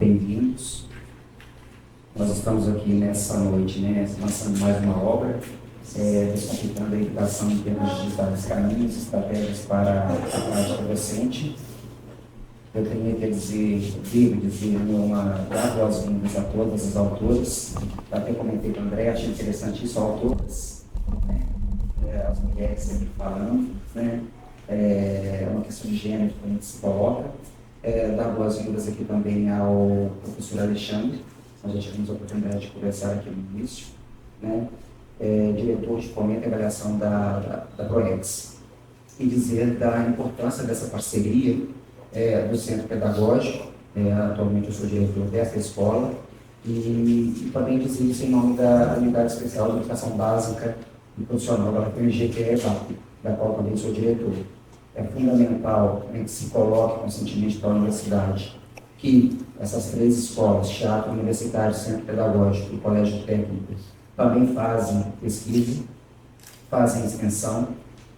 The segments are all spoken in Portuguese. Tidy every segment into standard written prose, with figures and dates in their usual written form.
bem-vindos. Nós estamos aqui nessa noite, né, lançando mais uma obra, descomplicando a educação em termos digitais, caminhos, estratégias para a prática docente. Eu tenho que dizer uma boas-vindas a todas as autoras. Até comentei com o André, achei interessante isso, autoras, né? As mulheres sempre falando, né? É uma questão de gênero que a gente se coloca. Dar boas-vindas aqui também ao professor Alexandre, nós já tivemos a oportunidade de conversar aqui no início, né? Diretor de Fomento e Avaliação da ProEx, e dizer da importância dessa parceria do Centro Pedagógico. Atualmente eu sou diretor dessa escola, e também dizer isso em nome da Unidade Especial de Educação Básica e Profissional da UFMG, que é a EVAP, da qual também sou diretor. É fundamental que se coloque conscientemente para a universidade que essas três escolas, Teatro Universitário, Centro Pedagógico e Colégio Técnico, também fazem pesquisa, fazem extensão,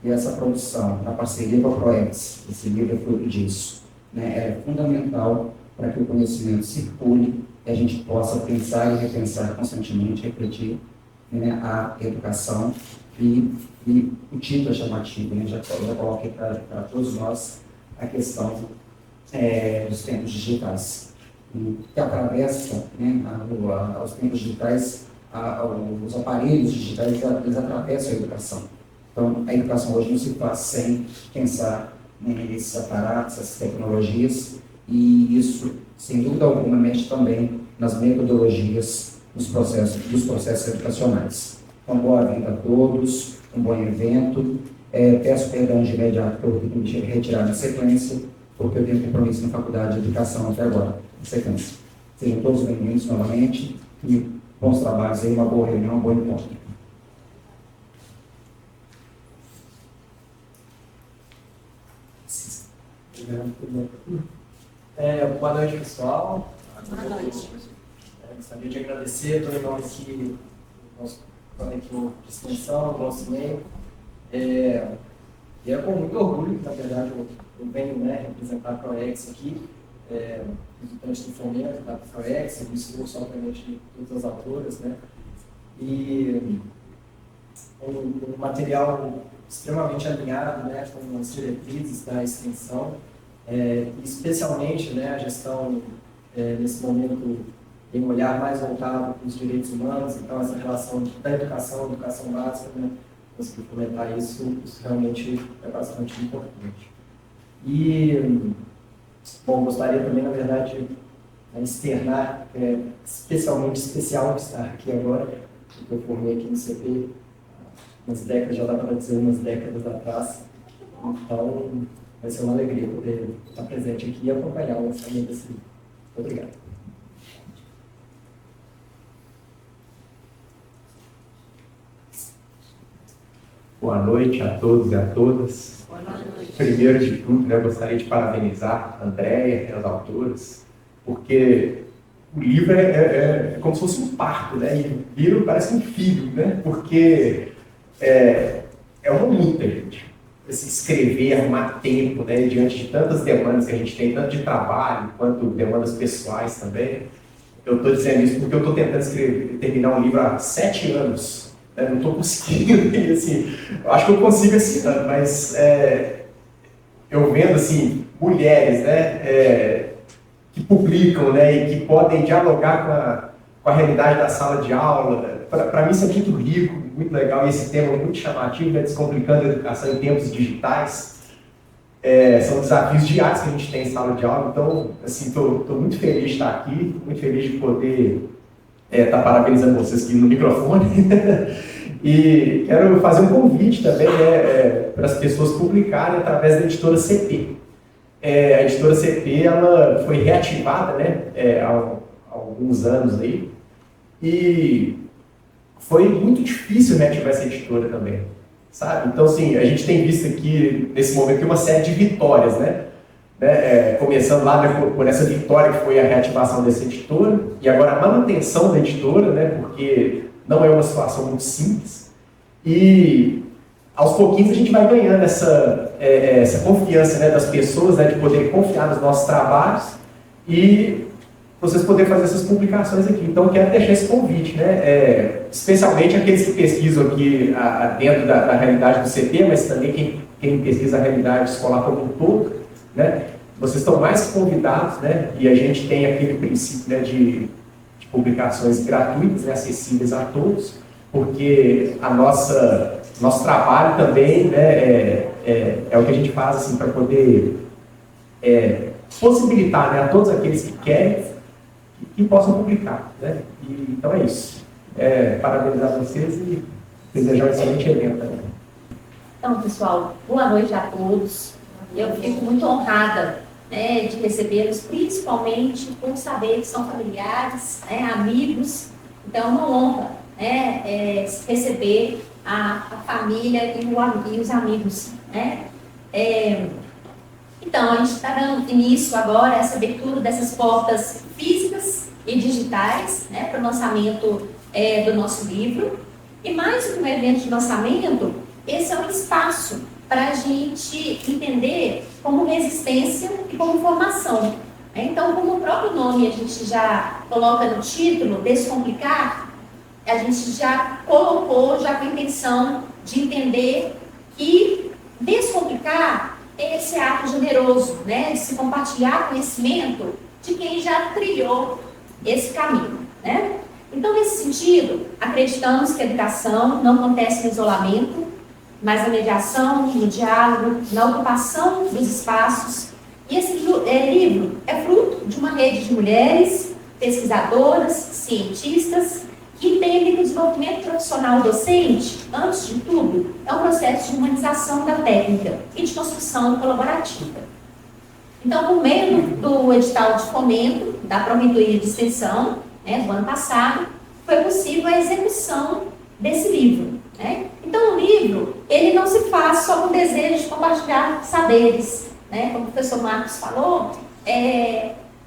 e essa produção, na parceria com a ProEx, esse livro é fruto disso, né? É fundamental para que o conhecimento circule e a gente possa pensar e repensar constantemente, refletir, né, a educação. E o título é chamativo, né? Já coloquei para todos nós a questão dos tempos digitais, que atravessa, né, os tempos digitais, os aparelhos digitais, eles atravessam a educação. Então, a educação hoje não se faz sem pensar nesses aparatos, essas tecnologias, e isso, sem dúvida alguma, mexe também nas metodologias dos processos educacionais. Então, boa-vinda a todos, um bom evento. Peço perdão de imediato que eu vou ter que me retirar na sequência, porque eu tenho compromisso na Faculdade de Educação até agora, na sequência. Sejam todos bem-vindos novamente, e bons trabalhos aí, uma boa reunião, um bom encontro. Boa noite, pessoal. Boa noite. Gostaria de agradecer todo mundo aqui, nosso coletivo de extensão, do nosso meio. E é com muito orgulho que, na verdade, eu venho, né, representar a ProEx aqui, representante do fomento da ProEx, do esforço, obviamente, de todas as autoras, né? E um material extremamente alinhado, né, com as diretrizes da extensão, especialmente, né, a gestão, nesse momento, em um olhar mais voltado para os direitos humanos. Então, essa relação da educação básica, né, conseguir comentar isso realmente é bastante importante. E, bom, gostaria também, na verdade, de externar, especialmente especial estar aqui agora, porque eu formei aqui no CP umas décadas, já dá para dizer umas décadas atrás. Então, vai ser uma alegria poder estar presente aqui e acompanhar o lançamento desse livro. Obrigado. Boa noite a todos e a todas. Boa noite. Primeiro de tudo, né, gostaria de parabenizar a Andréia e as autoras, porque o livro é como se fosse um parto, né? E o livro parece um filho, né? Porque é uma luta, gente. Escrever, arrumar tempo, né? Diante de tantas demandas que a gente tem, tanto de trabalho quanto demandas pessoais também. Eu estou dizendo isso porque eu estou tentando terminar um livro há 7 anos. Não estou conseguindo, e, assim, eu acho que eu consigo esse ano, mas eu vendo assim, mulheres, né, que publicam, né, e que podem dialogar com a realidade da sala de aula. Para mim isso é muito rico, muito legal, e esse tema é muito chamativo, né, descomplicando a educação em tempos digitais. São desafios diários que a gente tem em sala de aula, então assim, estou muito feliz de estar aqui, muito feliz de poder estar parabenizando vocês aqui no microfone. E quero fazer um convite também, né, para as pessoas publicarem através da editora CP. A editora CP ela foi reativada, né, há alguns anos aí, e foi muito difícil reativar essa editora também, sabe? Então, assim, a gente tem visto aqui, nesse momento, uma série de vitórias, né? Começando lá, né, por essa vitória que foi a reativação dessa editora, e agora a manutenção da editora, né, porque não é uma situação muito simples, e aos pouquinhos a gente vai ganhando essa confiança, né, das pessoas, né, de poderem confiar nos nossos trabalhos, e vocês poderem fazer essas publicações aqui. Então, eu quero deixar esse convite, né? Especialmente aqueles que pesquisam aqui dentro da realidade do CT, mas também quem pesquisa a realidade escolar como um todo, né? Vocês estão mais que convidados, né? E a gente tem aquele princípio, né, de publicações gratuitas, né, acessíveis a todos, porque nosso trabalho também, né, é o que a gente faz assim, para poder possibilitar, né, a todos aqueles que querem que possam publicar, né? Então é isso. Parabenizar vocês e desejar um excelente evento também. Então, pessoal, boa noite a todos. Eu fico muito honrada, né, de recebê-los, principalmente por saber que são familiares, né, amigos. Então, é uma honra, né, receber a família e os amigos, né? Então, a gente está dando início agora a essa abertura dessas portas físicas e digitais, né, para o lançamento do nosso livro. E mais do que um evento de lançamento, esse é um espaço para a gente entender como resistência e como formação. Então, como o próprio nome a gente já coloca no título, Descomplicar, a gente já colocou já com a intenção de entender que descomplicar é esse ato generoso, né, de se compartilhar conhecimento de quem já trilhou esse caminho, né? Então, nesse sentido, acreditamos que a educação não acontece no isolamento, mas na mediação, no diálogo, na ocupação dos espaços. E esse livro é fruto de uma rede de mulheres, pesquisadoras, cientistas, que entendem que o desenvolvimento profissional docente, antes de tudo, é um processo de humanização da técnica e de construção colaborativa. Então, por meio do edital de fomento da Proreitoria de Extensão, né, do ano passado, foi possível a execução desse livro, né? Então, o livro, ele não se faz só com o desejo de compartilhar saberes, né? Como o professor Marcos falou,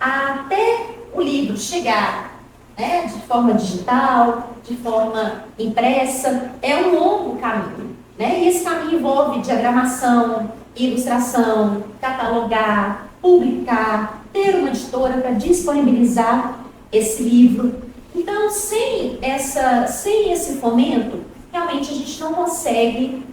até o livro chegar, né, de forma digital, de forma impressa, é um longo caminho, né? E esse caminho envolve diagramação, ilustração, catalogar, publicar, ter uma editora para disponibilizar esse livro. Então, sem esse fomento, realmente a gente não consegue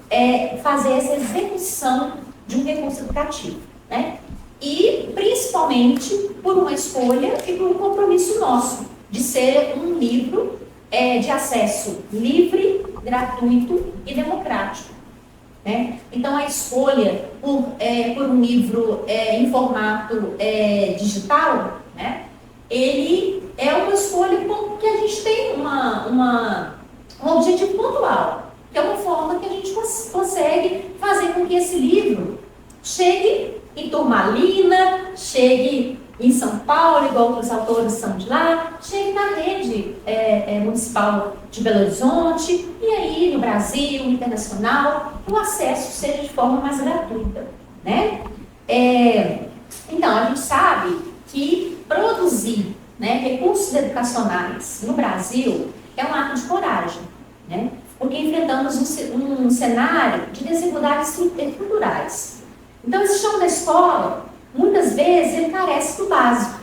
fazer essa execução de um recurso educativo, né? E, principalmente, por uma escolha e por um compromisso nosso de ser um livro de acesso livre, gratuito e democrático, né? Então, a escolha por um livro em formato digital, né, ele é uma escolha porque a gente tem um objetivo pontual, que é uma forma que a gente consegue fazer com que esse livro chegue em Turmalina, chegue em São Paulo, igual outros autores são de lá, chegue na rede municipal de Belo Horizonte, e aí no Brasil, internacional, que o acesso seja de forma mais gratuita, né? Então, a gente sabe que produzir, né, recursos educacionais no Brasil é um ato de coragem, né? Porque enfrentamos um cenário de desigualdades estruturais. Então, esse chão da escola, muitas vezes, ele carece do básico,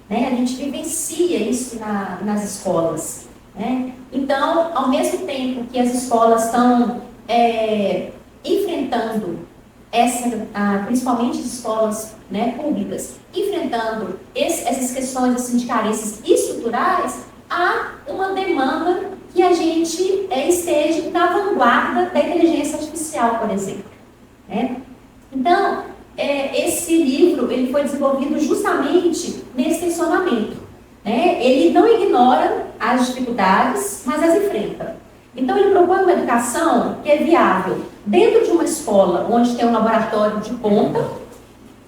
né? A gente vivencia isso nas escolas, né? Então, ao mesmo tempo que as escolas estão enfrentando principalmente as escolas, né, públicas, enfrentando essas questões assim, de carências estruturais, há uma demanda que a gente esteja na vanguarda da inteligência artificial, por exemplo, né? Então, esse livro ele foi desenvolvido justamente nesse tensionamento, né? Ele não ignora as dificuldades, mas as enfrenta. Então, ele propõe uma educação que é viável dentro de uma escola onde tem um laboratório de ponta,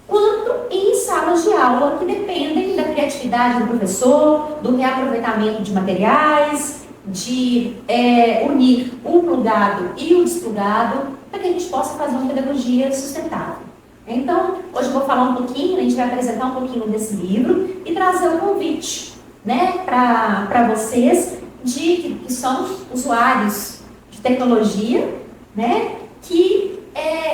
quanto em salas de aula que dependem da criatividade do professor, do reaproveitamento de materiais, de unir o plugado e o desplugado, para que a gente possa fazer uma pedagogia sustentável. Então, hoje eu vou falar um pouquinho, a gente vai apresentar um pouquinho desse livro e trazer um convite, né, para vocês que são usuários de tecnologia, né, que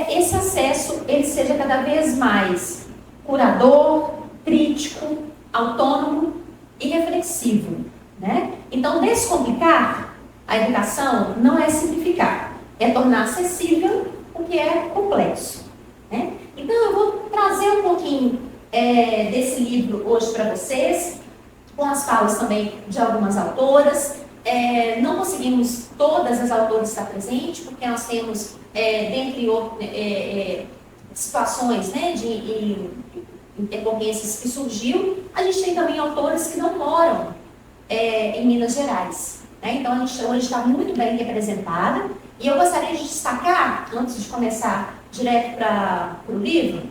esse acesso ele seja cada vez mais curador, crítico, autônomo e reflexivo, né? Então, descomplicar a educação não é simplificar, é tornar acessível o que é complexo, né? Então, eu vou trazer um pouquinho desse livro hoje para vocês, com as falas também de algumas autoras. Não conseguimos todas as autoras estar presentes, porque nós temos, dentre situações, né, de intercorrências que surgiu, a gente tem também autoras que não moram em Minas Gerais, né? Então, a gente hoje está muito bem representada. E eu gostaria de destacar, antes de começar direto para o livro,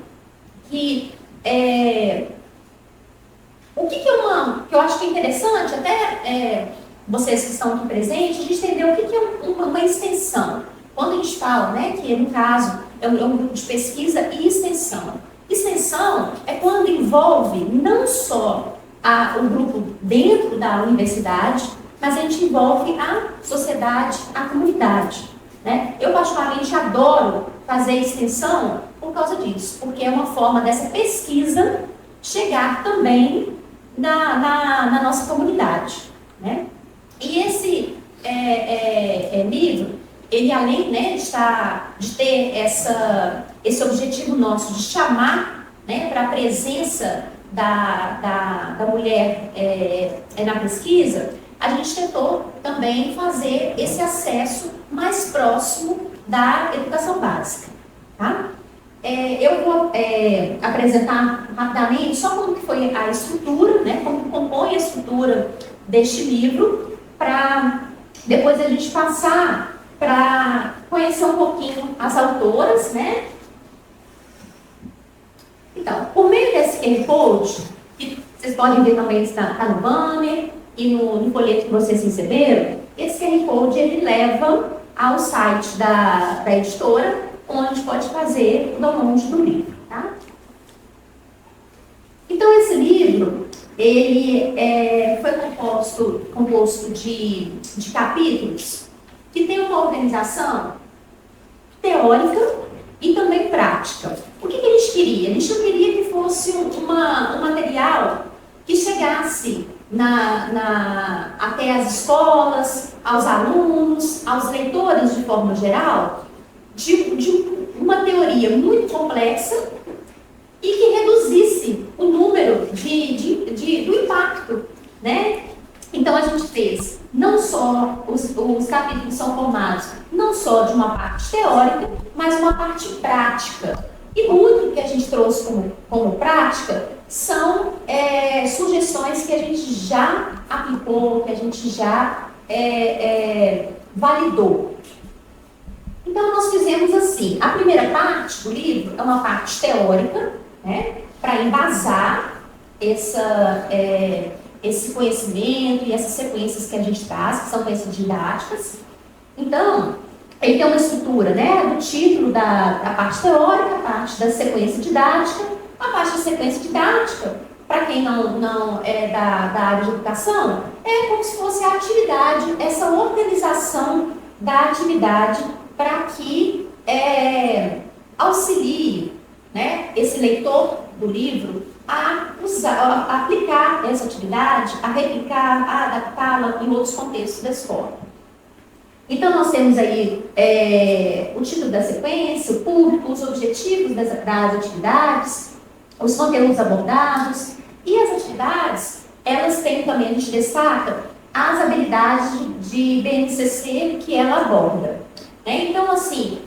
que o que eu acho que é interessante, até vocês que estão aqui presentes, a gente entender o que é uma extensão. Quando a gente fala, né, que no caso é um grupo de pesquisa e extensão. Extensão é quando envolve não só o grupo dentro da universidade, mas a gente envolve a sociedade, a comunidade, né? Eu particularmente adoro fazer extensão por causa disso, porque é uma forma dessa pesquisa chegar também na nossa comunidade, né? E esse livro, ele além, né, de ter esse objetivo nosso de chamar, né, para a presença da mulher na pesquisa, a gente tentou também fazer esse acesso mais próximo da educação básica, tá? Eu vou apresentar rapidamente só como que foi a estrutura, né, como compõe a estrutura deste livro, para depois a gente passar para conhecer um pouquinho as autoras, né? Então, por meio desse QR Code, que vocês podem ver também, está no banner e no folheto que vocês receberam, esse QR Code ele leva ao site da editora, onde a gente pode fazer o download do livro, tá? Então, esse livro, ele foi composto de capítulos que tem uma organização teórica e também prática. O que eles queriam? Eles não queriam que fosse um material que chegasse até as escolas, aos alunos, aos leitores de forma geral, de uma teoria muito complexa e que reduzisse o número do impacto, né? Então, a gente fez, não só, os capítulos são formados não só de uma parte teórica, mas uma parte prática. E muito que a gente trouxe como prática são sugestões que a gente já aplicou, que a gente já validou. Então, nós fizemos assim, a primeira parte do livro é uma parte teórica, né, para embasar esse conhecimento e essas sequências que a gente traz, que são sequências didáticas. Então, ele tem uma estrutura, né, do título da parte teórica, a parte da sequência didática. A parte da sequência didática, para quem não é da área de educação, é como se fosse a atividade, essa organização da atividade para que auxilie, né, esse leitor do livro a aplicar essa atividade, a replicar, a adaptá-la em outros contextos da escola. Então, nós temos aí o título da sequência, o público, os objetivos das atividades, os conteúdos abordados, e as atividades, elas têm também, a gente destaca, as habilidades de BNCC que ela aborda, né? Então, assim,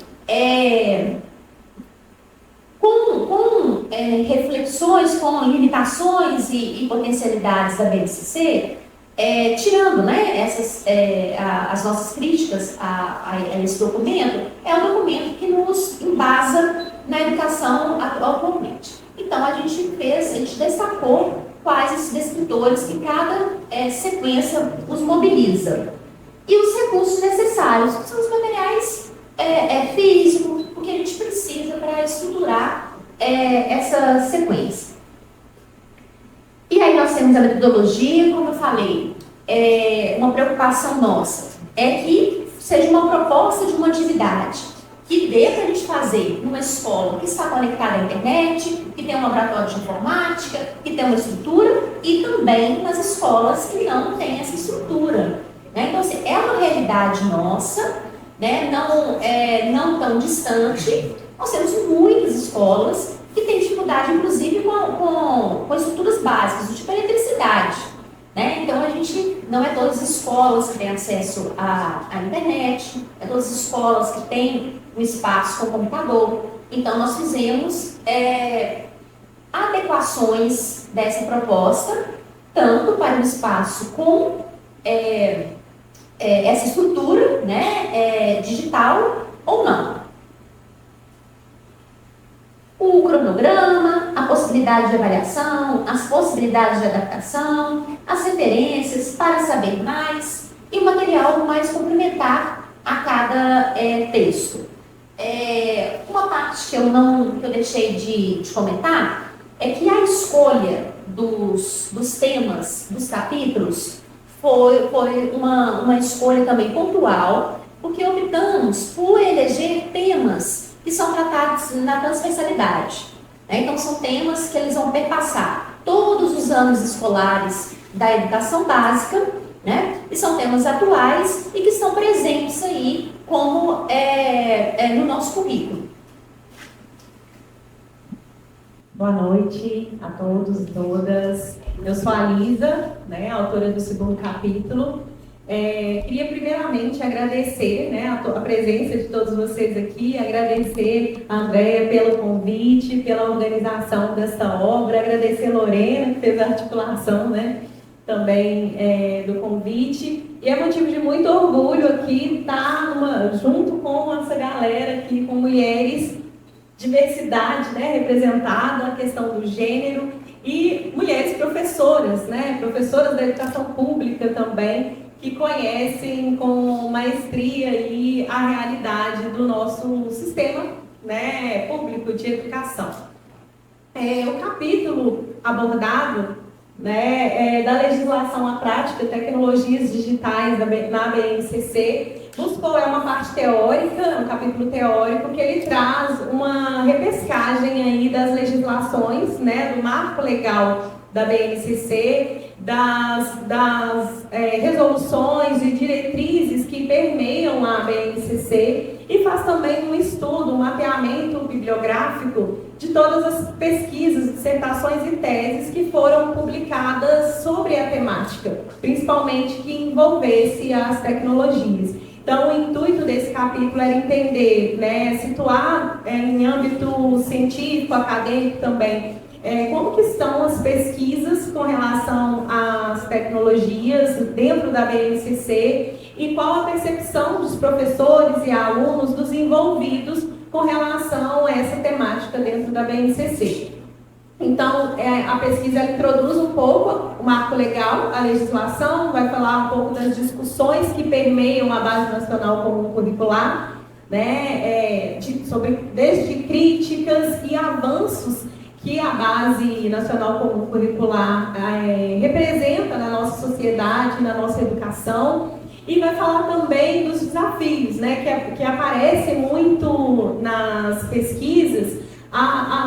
com reflexões, com limitações e potencialidades da BNCC, tirando, né, as nossas críticas a esse documento, é um documento que nos embasa na educação atualmente. Então, a gente destacou quais esses descritores que cada sequência os mobiliza. E os recursos necessários, que são os materiais físicos, o que a gente precisa para estruturar essa sequência. E aí nós temos a metodologia, como eu falei, uma preocupação nossa é que seja uma proposta de uma atividade que dê para a gente fazer numa escola que está conectada à internet, que tem um laboratório de informática, que tem uma estrutura, e também nas escolas que não têm essa estrutura. Né? Então, assim, é uma realidade nossa, né? Não tão distante. Nós temos muitas escolas que têm dificuldade, inclusive, com estruturas básicas, tipo eletricidade. Né? Então, a gente não é todas as escolas que têm acesso à internet, é todas as escolas que têm um espaço com computador. Então, nós fizemos adequações dessa proposta, tanto para um espaço com essa estrutura, né, digital ou não. O cronograma, a possibilidade de avaliação, as possibilidades de adaptação, as referências para saber mais e o material mais complementar a cada texto. Uma parte que eu deixei de comentar é que a escolha dos temas dos capítulos foi uma escolha também pontual, porque optamos por eleger temas que são tratados na transversalidade. Né? Então, são temas que eles vão perpassar todos os anos escolares da educação básica, né? E são temas atuais e que estão presentes aí como no nosso currículo. Boa noite a todos e todas. Eu sou a Lisa, né, autora do segundo capítulo. Queria primeiramente agradecer, né, a presença de todos vocês aqui, agradecer a Andréia pelo convite, pela organização desta obra, agradecer a Lorena, que fez a articulação, né, também do convite. E é motivo de muito orgulho aqui estar junto com essa galera aqui, com mulheres, diversidade, né, representada, a questão do gênero, e mulheres professoras, né, professoras da educação pública também, que conhecem com maestria aí a realidade do nosso sistema, né, público de educação. O capítulo abordado, né, da legislação à prática, tecnologias digitais na BNCC, buscou uma parte teórica, um capítulo teórico, que ele traz uma repescagem aí das legislações, né, do marco legal da BNCC, das resoluções e diretrizes que permeiam a BNCC, e faz também um estudo, um mapeamento bibliográfico de todas as pesquisas, dissertações e teses que foram publicadas sobre a temática, principalmente que envolvesse as tecnologias. Então, o intuito desse capítulo era entender, né, situar em âmbito científico, acadêmico também, como que estão as pesquisas com relação às tecnologias dentro da BNCC e qual a percepção dos professores e alunos, dos envolvidos com relação a essa temática dentro da BNCC. Então, a pesquisa ela introduz um pouco o marco legal, a legislação, vai falar um pouco das discussões que permeiam a Base Nacional Comum Curricular, né, desde críticas e avanços que a Base Nacional Comum Curricular representa na nossa sociedade, na nossa educação, e vai falar também dos desafios, né, que aparecem muito nas pesquisas,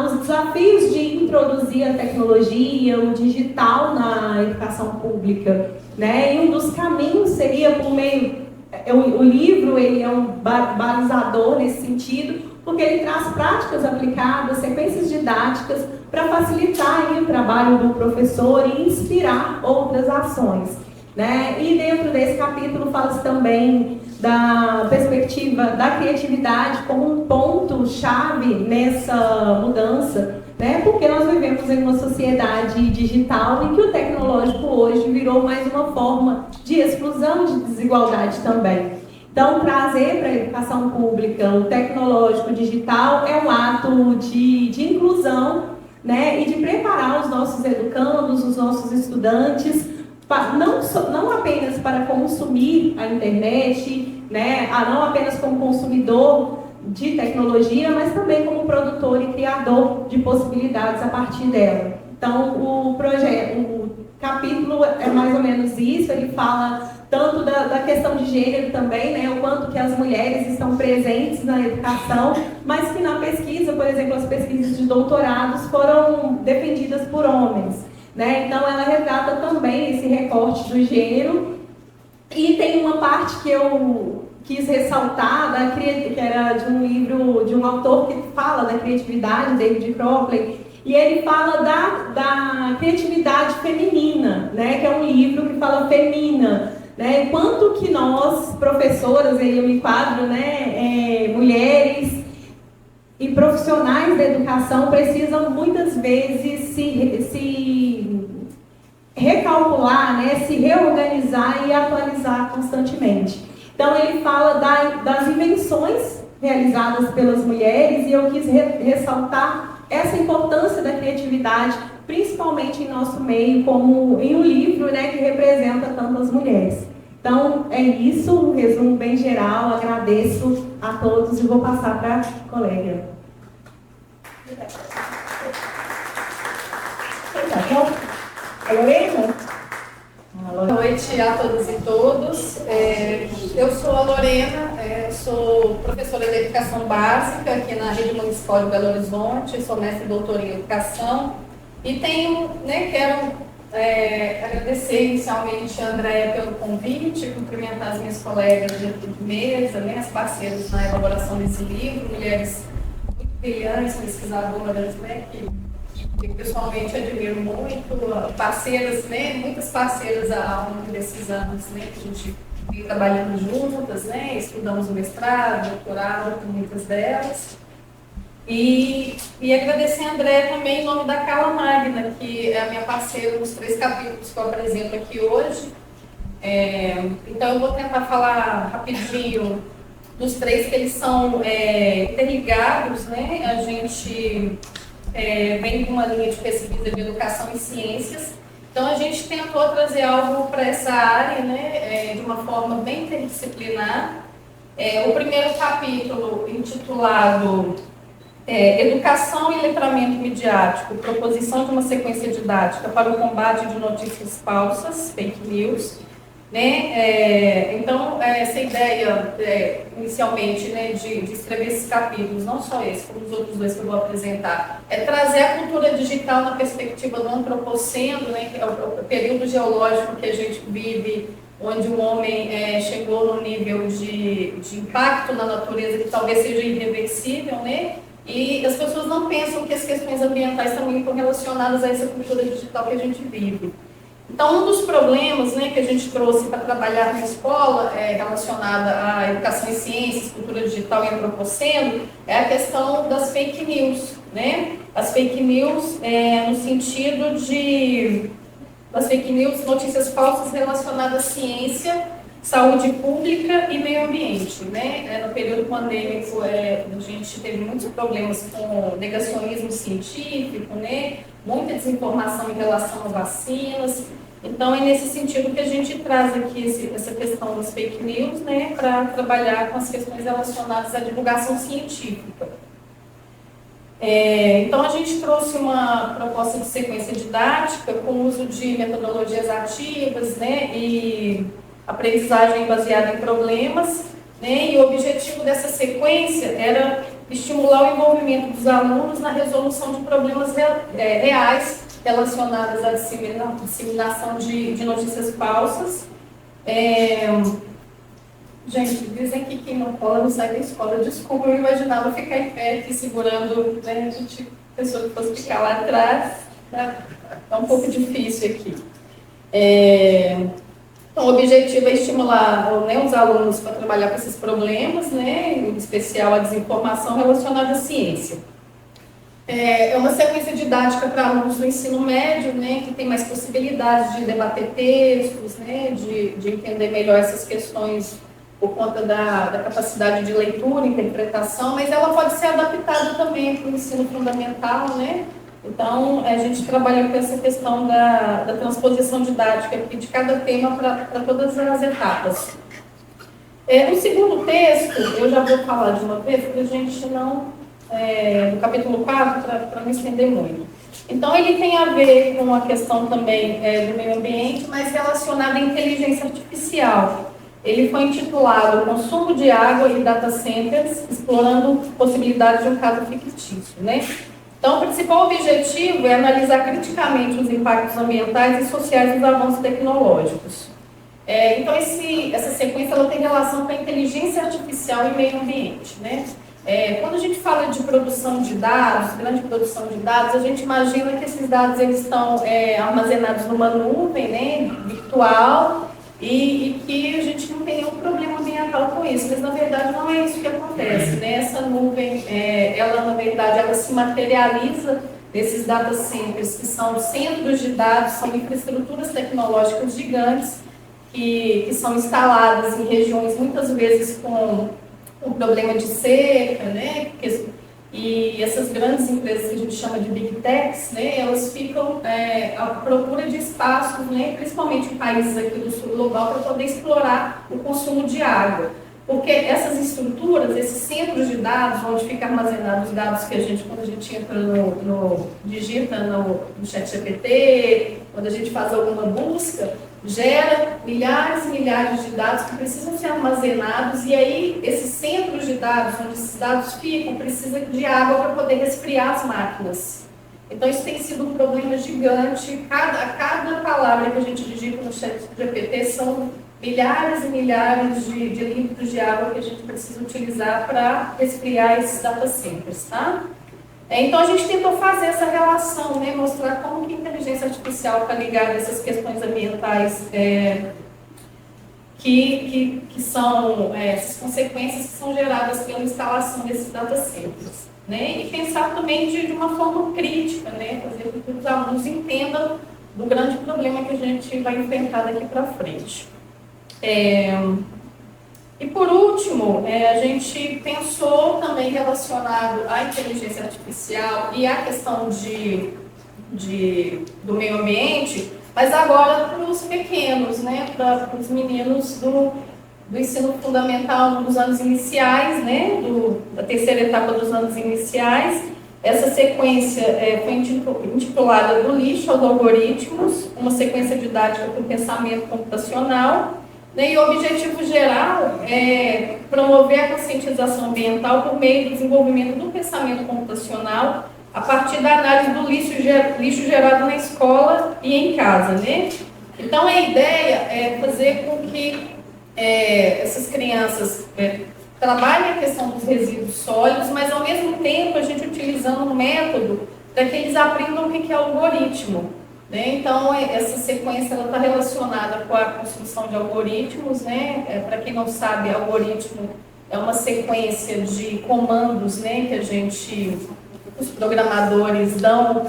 os desafios de introduzir a tecnologia, o digital na educação pública, né? E um dos caminhos seria por meio... O livro ele é um balizador nesse sentido, porque ele traz práticas aplicadas, sequências didáticas, para facilitar aí o trabalho do professor e inspirar outras ações, né? E dentro desse capítulo fala-se também da perspectiva da criatividade como um ponto-chave nessa mudança, né? Porque nós vivemos em uma sociedade digital e que o tecnológico hoje virou mais uma forma de exclusão, de desigualdade também. Então, trazer para a educação pública o tecnológico digital é um ato de inclusão, né? E de preparar os nossos educandos, os nossos estudantes, não apenas para consumir a internet, né, não apenas como consumidor de tecnologia, mas também como produtor e criador de possibilidades a partir dela. Então, o capítulo é mais ou menos isso, ele fala tanto da questão de gênero também, né, o quanto que as mulheres estão presentes na educação, mas que na pesquisa, por exemplo, as pesquisas de doutorados foram defendidas por homens, né? Então ela retrata também esse recorte do gênero. E tem uma parte que eu quis ressaltar, que era de um livro de um autor que fala da criatividade, David Cropley, e ele fala da criatividade feminina, né, que é um livro que fala femina, né, quanto que nós, professoras, aí eu me enquadro, né, mulheres e profissionais da educação precisam muitas vezes se recalcular, né, se reorganizar e atualizar constantemente. Então ele fala das invenções realizadas pelas mulheres e eu quis ressaltar essa importância da criatividade, principalmente em nosso meio, como em um livro, né, que representa tantas mulheres. Então é isso, um resumo bem geral, agradeço a todos e vou passar para a colega. Lorena? Boa noite a todos e todos. Eu sou a Lorena, sou professora de educação básica aqui na Rede Municipal de Belo Horizonte, sou mestre e doutora em educação e quero agradecer inicialmente a Andréia pelo convite, cumprimentar as minhas colegas de mesa, né, as parceiras na elaboração desse livro, mulheres muito brilhantes, pesquisadoras, né, que pessoalmente admiro muito, parceiras, né, muitas parceiras ao longo desses anos, né, que a gente vem trabalhando juntas, né, estudamos o mestrado, doutorado com muitas delas. E agradecer a André também em nome da Carla Magna, que é a minha parceira nos 3 capítulos que eu apresento aqui hoje. Então eu vou tentar falar rapidinho dos 3, que eles são interligados, né, a gente vem de uma linha de pesquisa de educação e ciências, então a gente tentou trazer algo para essa área, né, de uma forma bem interdisciplinar. O primeiro capítulo, intitulado Educação e Letramento Midiático, proposição de uma sequência didática para o combate de notícias falsas, fake news, né? Então, essa ideia, inicialmente, né, de escrever esses capítulos, não só esse, como os outros 2 que eu vou apresentar, é trazer a cultura digital na perspectiva do antropoceno, né, que é o período geológico que a gente vive, onde o homem chegou no nível de impacto na natureza que talvez seja irreversível, né? E as pessoas não pensam que as questões ambientais também estão relacionadas a essa cultura digital que a gente vive. Então, um dos problemas, né, que a gente trouxe para trabalhar na escola, relacionada à educação em ciências, cultura digital e antropoceno, é a questão das fake news, né? As fake news no sentido de das fake news, notícias falsas relacionadas à ciência, saúde pública e meio ambiente, né? No período pandêmico, a gente teve muitos problemas com negacionismo científico, né? Muita desinformação em relação às vacinas. Então, é nesse sentido que a gente traz aqui essa questão das fake news, né? Para trabalhar com as questões relacionadas à divulgação científica. Então, a gente trouxe uma proposta de sequência didática com o uso de metodologias ativas, né? E aprendizagem baseada em problemas, né? E o objetivo dessa sequência era estimular o envolvimento dos alunos na resolução de problemas reais relacionados à disseminação de notícias falsas. Gente, dizem que quem não cola não sai da escola. Desculpa, eu imaginava ficar em pé aqui segurando, né? A pessoa que fosse ficar lá atrás, tá um pouco difícil aqui. Então, o objetivo é estimular, né, os alunos para trabalhar com esses problemas, né, em especial a desinformação relacionada à ciência. É uma sequência didática para alunos do ensino médio, né, que tem mais possibilidades de debater textos, né, de entender melhor essas questões por conta da capacidade de leitura, interpretação, mas ela pode ser adaptada também para o ensino fundamental, né? Então, a gente trabalha com essa questão da transposição didática aqui de cada tema para todas as etapas. No segundo texto, eu já vou falar de uma vez, para a gente não, no capítulo 4, para não estender muito. Então, ele tem a ver com a questão também do meio ambiente, mas relacionada à inteligência artificial. Ele foi intitulado Consumo de Água e Data Centers, explorando possibilidades de um caso fictício, né? Então, o principal objetivo é analisar criticamente os impactos ambientais e sociais dos avanços tecnológicos. Então, essa sequência ela tem relação com a inteligência artificial e meio ambiente, né? Quando a gente fala de produção de dados, grande produção de dados, a gente imagina que esses dados eles estão armazenados numa nuvem, né, virtual, e que a gente não tem nenhum problema ambiental com isso, mas na verdade não é isso que acontece, né? Essa nuvem, ela na verdade, ela se materializa nesses data centers, que são centros de dados, são infraestruturas tecnológicas gigantes, que são instaladas em regiões muitas vezes com um problema de seca, né? E essas grandes empresas que a gente chama de Big Techs, né, elas ficam à procura de espaços, né, principalmente em países aqui do sul global, para poder explorar o consumo de água. Porque essas estruturas, esses centros de dados, onde ficam armazenados os dados que a gente, quando a gente entra digita no ChatGPT, quando a gente faz alguma busca, gera milhares e milhares de dados que precisam ser armazenados, e aí esses centros de dados, onde esses dados ficam, precisam de água para poder resfriar as máquinas. Então isso tem sido um problema gigante. Cada palavra que a gente digita no ChatGPT são milhares e milhares de litros de água que a gente precisa utilizar para resfriar esses data centers, tá? Então, a gente tentou fazer essa relação, né, mostrar como que a inteligência artificial está ligada a essas questões ambientais, que são essas consequências que são geradas pela instalação desses data centers, né, e pensar também de uma forma crítica, né, fazer com que os alunos entendam do grande problema que a gente vai enfrentar daqui para frente. E por último, a gente pensou também relacionado à inteligência artificial e à questão do meio ambiente, mas agora para os pequenos, né, para os meninos do ensino fundamental nos anos iniciais, né, da terceira etapa dos anos iniciais. Essa sequência foi intitulada Do Lixo aos Algoritmos, uma sequência didática com pensamento computacional. E o objetivo geral é promover a conscientização ambiental por meio do desenvolvimento do pensamento computacional a partir da análise do lixo gerado na escola e em casa, né? Então, a ideia é fazer com que essas crianças trabalhem a questão dos resíduos sólidos, mas, ao mesmo tempo, a gente utilizando um método para que eles aprendam o que é algoritmo. Então, essa sequência está relacionada com a construção de algoritmos, né? Para quem não sabe, algoritmo é uma sequência de comandos, né, que os programadores dão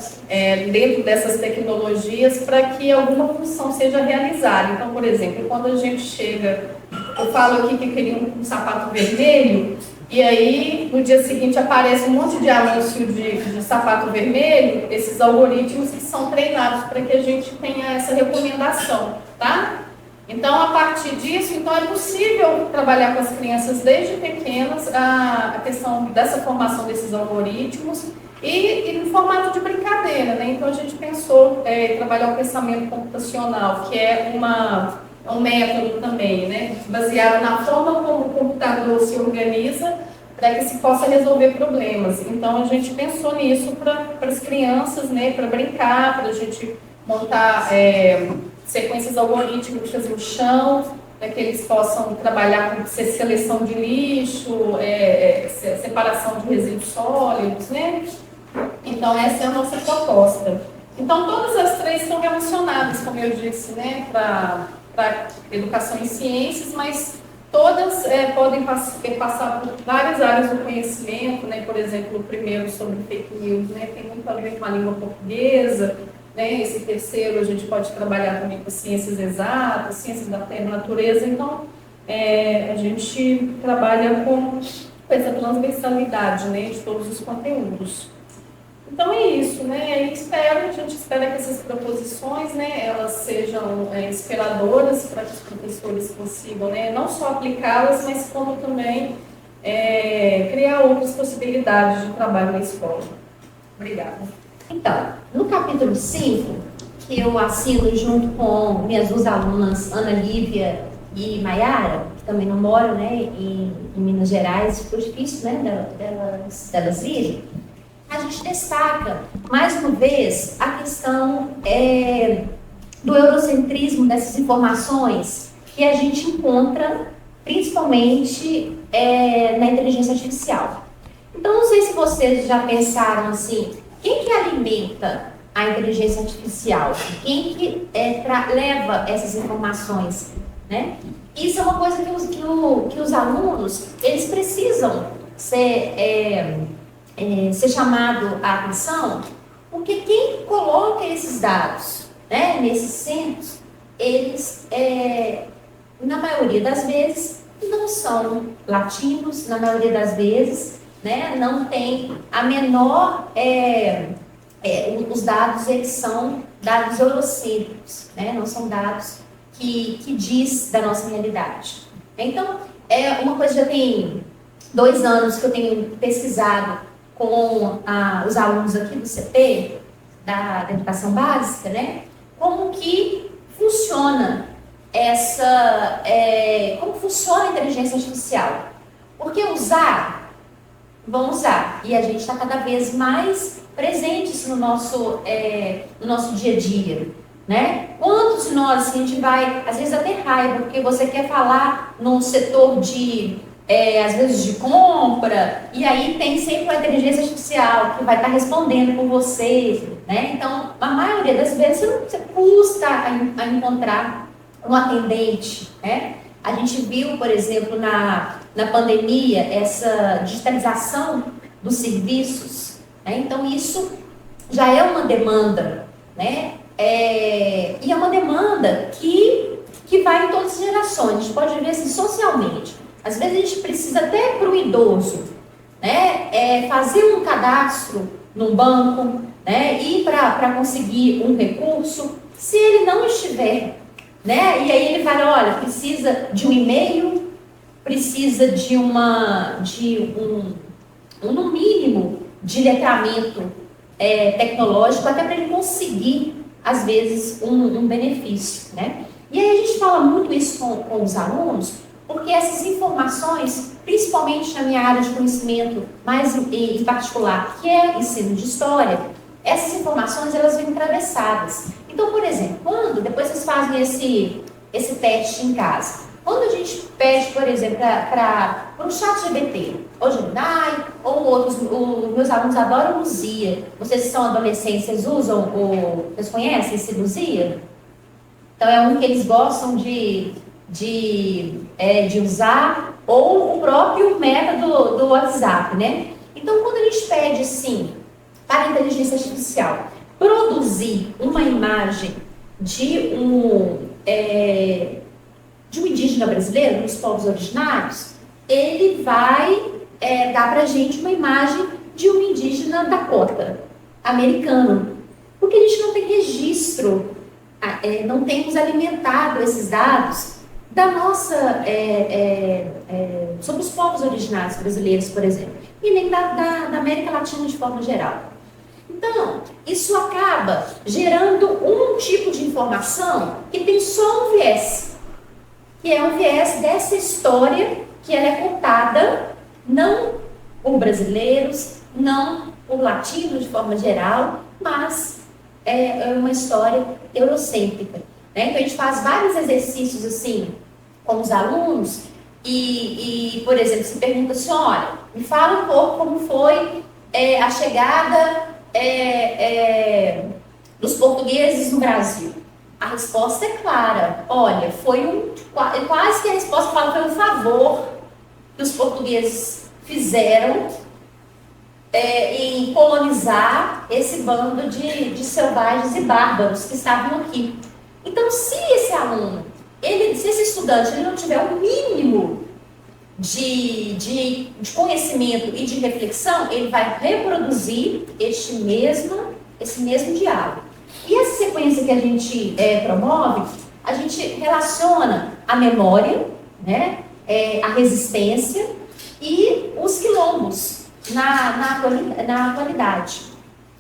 dentro dessas tecnologias para que alguma função seja realizada. Então, por exemplo, quando a gente chega, eu falo aqui que queria um sapato vermelho, e aí, no dia seguinte, aparece um monte de anúncio de sapato vermelho, esses algoritmos que são treinados para que a gente tenha essa recomendação, tá? Então, a partir disso, então é possível trabalhar com as crianças desde pequenas a questão dessa formação desses algoritmos e no formato de brincadeira, né? Então, a gente pensou trabalhar o pensamento computacional, que é um método também, né, baseado na forma como o computador se organiza para que se possa resolver problemas. Então, a gente pensou nisso para as crianças, né, para brincar, para a gente montar sequências algorítmicas no chão, para que eles possam trabalhar com seleção de lixo, separação de resíduos sólidos, né? Então, essa é a nossa proposta. Então, todas as três estão relacionadas, como eu disse, né, para educação em ciências, mas todas podem passar por várias áreas do conhecimento, né? Por exemplo, o primeiro sobre fake news, né? Tem muito a ver com a língua portuguesa, né? Esse terceiro a gente pode trabalhar também com ciências exatas, ciências da terra e natureza. Então, a gente trabalha com essa transversalidade, né, de todos os conteúdos. Então é isso, né? A gente espera que essas proposições, né, elas sejam inspiradoras para que os professores consigam, né, não só aplicá-las, mas como também criar outras possibilidades de trabalho na escola. Obrigada. Então, no capítulo 5, que eu assino junto com minhas duas alunas, Ana Lívia e Maiara, que também não moram, né, em Minas Gerais, ficou difícil, né, delas irem, a gente destaca, mais uma vez, a questão do eurocentrismo dessas informações que a gente encontra principalmente na inteligência artificial. Então, não sei se vocês já pensaram assim, quem que alimenta a inteligência artificial? Quem que leva essas informações, né? Isso é uma coisa que os alunos, eles precisam ser chamado a atenção, porque quem coloca esses dados, né, nesses centros, eles, na maioria das vezes, não são latinos, na maioria das vezes, né, não tem a menor... os dados, eles são dados eurocêntricos, né, não são dados que diz da nossa realidade. Então, uma coisa, já tem 2 anos que eu tenho pesquisado com os alunos aqui do CP, da educação básica, né, como que funciona como funciona a inteligência artificial. Porque vão usar, e a gente está cada vez mais presente isso no nosso dia a dia, né? Quantos de nós, assim, a gente vai, às vezes até raiva, porque você quer falar no setor às vezes de compra, e aí tem sempre uma inteligência artificial que vai estar respondendo por você, né? Então, a maioria das vezes você custa a encontrar um atendente, né? A gente viu, por exemplo, na pandemia, essa digitalização dos serviços, né? Então, isso já é uma demanda, né? E é uma demanda que vai em todas as gerações. A gente pode ver assim, socialmente. Às vezes a gente precisa até para o idoso, né, fazer um cadastro num banco, né, ir para conseguir um recurso, se ele não estiver, né, e aí ele vai, olha, precisa de um e-mail, precisa de no mínimo, de letramento tecnológico, até para ele conseguir, às vezes, um benefício, né. E aí a gente fala muito isso com os alunos, porque essas informações, principalmente na minha área de conhecimento, mais em particular, que é ensino de história, essas informações, elas vêm atravessadas. Então, por exemplo, depois vocês fazem esse teste em casa, quando a gente pede, por exemplo, para o ChatGPT, ou Gemini, ou outros, meus alunos adoram Luzia. Vocês que são adolescentes, vocês usam, vocês conhecem esse Luzia? Então, é um que eles gostam de usar, ou o próprio método do WhatsApp, né? Então, quando a gente pede, assim, para a inteligência artificial produzir uma imagem de um indígena brasileiro, dos povos originários, ele vai dar para a gente uma imagem de um indígena Dakota, americano, porque a gente não tem registro, não temos alimentado esses dados da nossa, sobre os povos originários brasileiros, por exemplo, e nem da América Latina de forma geral. Então, isso acaba gerando um tipo de informação que tem só um viés, que é um viés dessa história que ela é contada não por brasileiros, não por latinos de forma geral, mas é uma história eurocêntrica, né? Então, a gente faz vários exercícios assim com os alunos e, por exemplo, se pergunta assim, olha, me fala um pouco como foi a chegada dos portugueses no Brasil. A resposta é clara. Olha, quase que a resposta fala foi um favor que os portugueses fizeram em colonizar esse bando de selvagens e bárbaros que estavam aqui. Então, se esse aluno, se esse estudante ele não tiver um mínimo de conhecimento e de reflexão, ele vai reproduzir esse mesmo diálogo. E essa sequência que a gente promove, a gente relaciona a memória, né, a resistência e os quilombos na atualidade.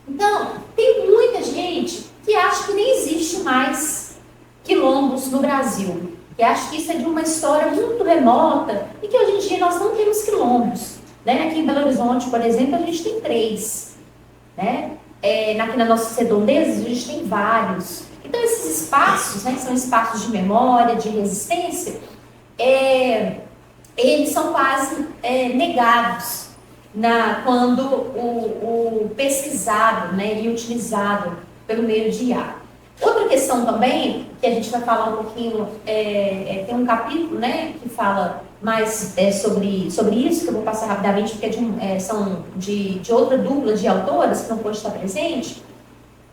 Então, tem muita gente que acha que nem existe mais quilombos no Brasil, que acha que isso é de uma história muito remota e que hoje em dia nós não temos quilombos. Né? Aqui em Belo Horizonte, por exemplo, a gente tem 3. Né? Aqui na nossa redondeza, a gente tem vários. Então, esses espaços, né, são espaços de memória, de resistência, eles são quase negados quando o pesquisado, né, e utilizado pelo meio de IA. Outra questão também, que a gente vai falar um pouquinho, tem um capítulo, né, que fala mais sobre isso, que eu vou passar rapidamente, porque são de outra dupla de autoras que não pode estar presente,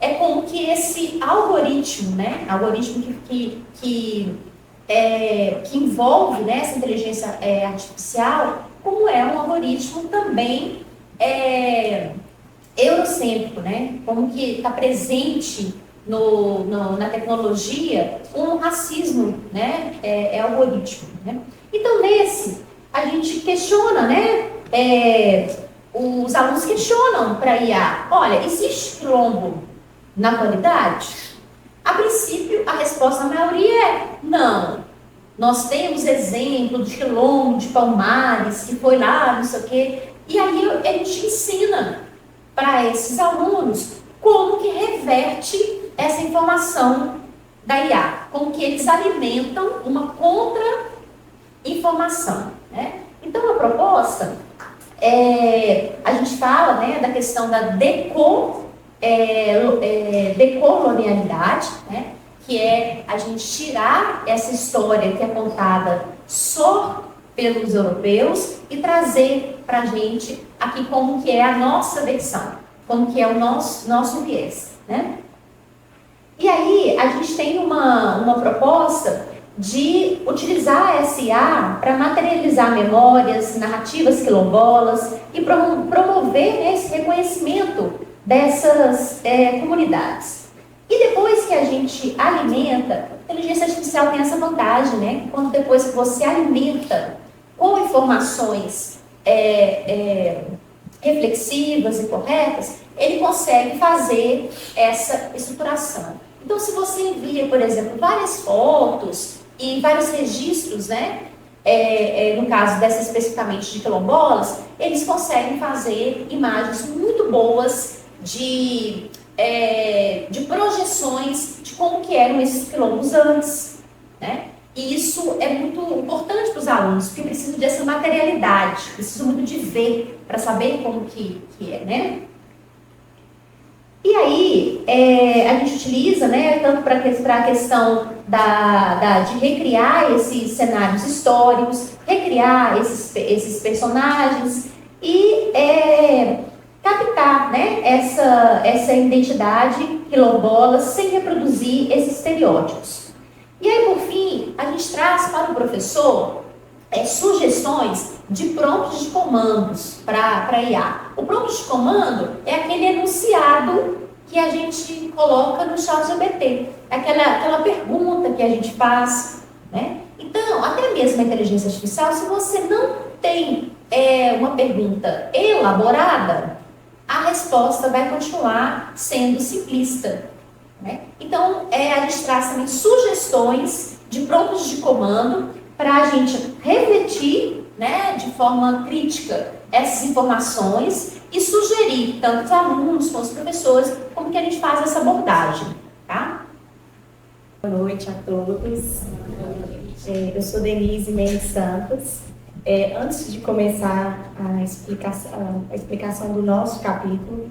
é como que esse algoritmo, né, que envolve, né, essa inteligência artificial, como é um algoritmo também eurocêntrico, né, como que está presente na tecnologia um racismo, né, algoritmo, né. Então, a gente questiona, né, os alunos questionam para a IA, olha, existe quilombo na atualidade? A princípio, a resposta da maioria é não. Nós temos exemplo de quilombo, de Palmares, que foi lá, não sei o quê, e aí a gente ensina para esses alunos como que reverte essa informação da IA, como que eles alimentam uma contra-informação, né? Então, a proposta, a gente fala, né, da questão da decolonialidade, né, que é a gente tirar essa história que é contada só pelos europeus e trazer para a gente aqui como que é a nossa versão, como que é o nosso viés, né? E aí, a gente tem uma proposta de utilizar a SA para materializar memórias, narrativas quilombolas e promover, né, esse reconhecimento dessas comunidades. E depois que a gente alimenta, a inteligência artificial tem essa vantagem, né? Quando depois que você alimenta com informações reflexivas e corretas, ele consegue fazer essa estruturação. Então, se você envia, por exemplo, várias fotos e vários registros, né, no caso dessa especificamente de quilombolas, eles conseguem fazer imagens muito boas de projeções de como que eram esses quilombos antes, né? E isso é muito importante para os alunos, porque precisam dessa materialidade, precisam muito de ver para saber como que é, né? E aí, a gente utiliza, né, tanto para a questão de recriar esses cenários históricos, recriar esses personagens e captar, né, essa identidade quilombola sem reproduzir esses estereótipos. E aí, por fim, a gente traz para o professor sugestões de prompts de comandos para IA. O prompt de comando é aquele enunciado que a gente coloca no ChatGPT. É aquela pergunta que a gente faz, né? Então, até mesmo a inteligência artificial, se você não tem uma pergunta elaborada, a resposta vai continuar sendo simplista, né? Então, a gente traz também sugestões de prompts de comando para a gente refletir, né, de forma crítica essas informações e sugerir, tanto os alunos quanto os professores, como que a gente faz essa abordagem, tá? Boa noite a todos. Eu sou Denise Mendes Santos. Antes de começar a explicação do nosso capítulo,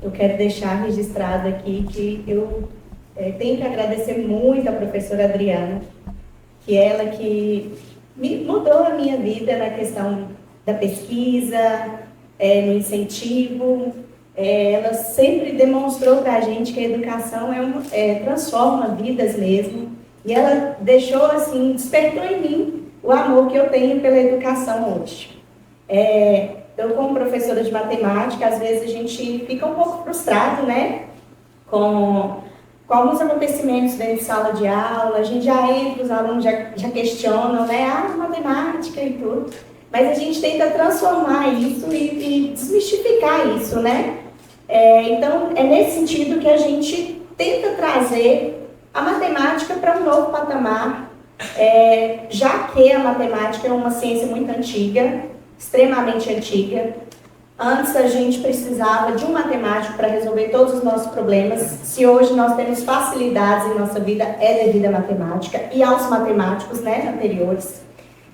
eu quero deixar registrado aqui que eu tenho que agradecer muito à professora Adriana, que ela que mudou a minha vida na questão da pesquisa, no incentivo. Ela sempre demonstrou para a gente que a educação transforma vidas mesmo. E ela deixou, assim, despertou em mim o amor que eu tenho pela educação hoje. Eu, como professora de matemática, às vezes a gente fica um pouco frustrado, né? Com alguns acontecimentos dentro de sala de aula, a gente já entra, os alunos já questionam, né? Matemática e tudo. Mas a gente tenta transformar isso e desmistificar isso, né? Então, é nesse sentido que a gente tenta trazer a matemática para um novo patamar, já que a matemática é uma ciência muito antiga, extremamente antiga. Antes a gente precisava de um matemático para resolver todos os nossos problemas. Se hoje nós temos facilidades em nossa vida, é devido à matemática e aos matemáticos, né, anteriores.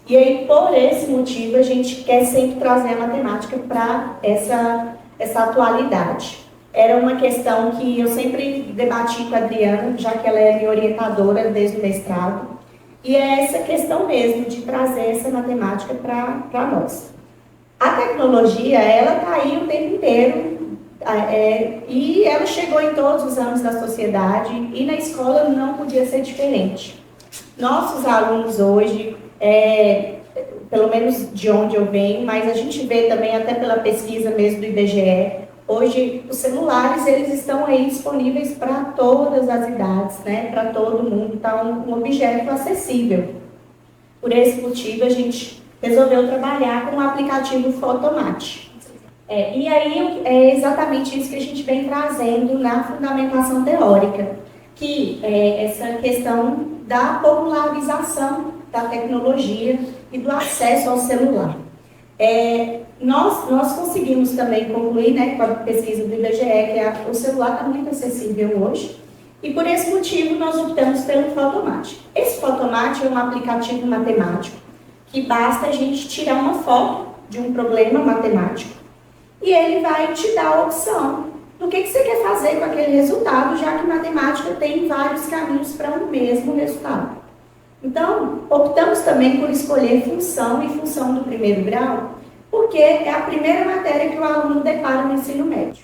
E aí, por esse motivo, a gente quer sempre trazer a matemática para essa atualidade. Era uma questão que eu sempre debati com a Adriana, já que ela é minha orientadora desde o mestrado. E é essa questão mesmo de trazer essa matemática para nós. A tecnologia, ela está aí o tempo inteiro, e ela chegou em todos os âmbitos da sociedade, e na escola não podia ser diferente. Nossos alunos hoje, pelo menos de onde eu venho, mas a gente vê também até pela pesquisa mesmo do IBGE, hoje os celulares eles estão aí disponíveis para todas as idades, né? Para todo mundo, está um objeto acessível. Por esse motivo a gente resolveu trabalhar com o aplicativo Photomat. E aí é exatamente isso que a gente vem trazendo na fundamentação teórica, que é essa questão da popularização da tecnologia e do acesso ao celular. Nós conseguimos também concluir, né, com a pesquisa do IBGE, que o celular está muito acessível hoje, e por esse motivo nós optamos pelo Photomat. Esse Photomat é um aplicativo matemático que basta a gente tirar uma foto de um problema matemático e ele vai te dar a opção do que você quer fazer com aquele resultado, já que matemática tem vários caminhos para um mesmo resultado. Então, optamos também por escolher função e função do primeiro grau, porque é a primeira matéria que o aluno depara no ensino médio.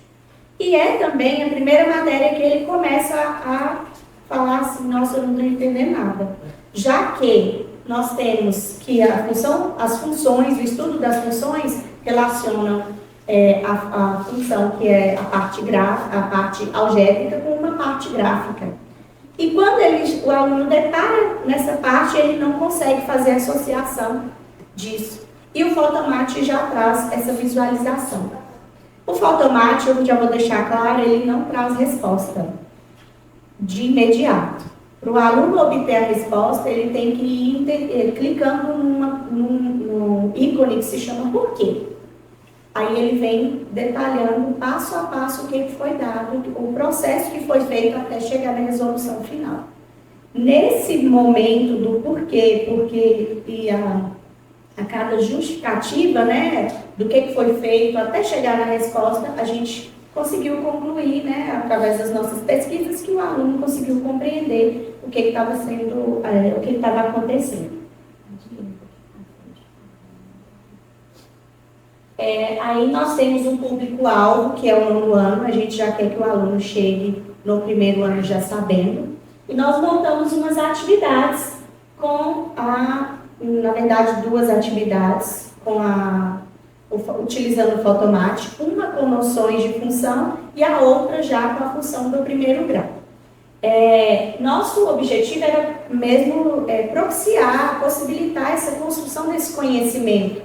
E é também a primeira matéria que ele começa a falar assim, nossa, eu não estou entendendo nada. Já que nós temos que as funções, o estudo das funções relacionam a função que é a parte algébrica com uma parte gráfica. E quando o aluno depara nessa parte, ele não consegue fazer a associação disso. E o Photomat já traz essa visualização. O Photomat, eu já vou deixar claro, ele não traz resposta de imediato. Para o aluno obter a resposta, ele tem que ir clicando num ícone que se chama porquê. Aí ele vem detalhando passo a passo o que foi dado, o processo que foi feito até chegar na resolução final. Nesse momento do porquê e a cada justificativa, né, do que foi feito até chegar na resposta, a gente conseguiu concluir, né, através das nossas pesquisas, que o aluno conseguiu compreender o que estava sendo, o que estava acontecendo. Aí nós temos um público-alvo, que é o nono ano, a gente já quer que o aluno chegue no primeiro ano já sabendo, e nós montamos umas atividades na verdade, duas atividades, utilizando o Photomat, uma com noções de função e a outra já com a função do primeiro grau. Nosso objetivo era mesmo propiciar, possibilitar essa construção desse conhecimento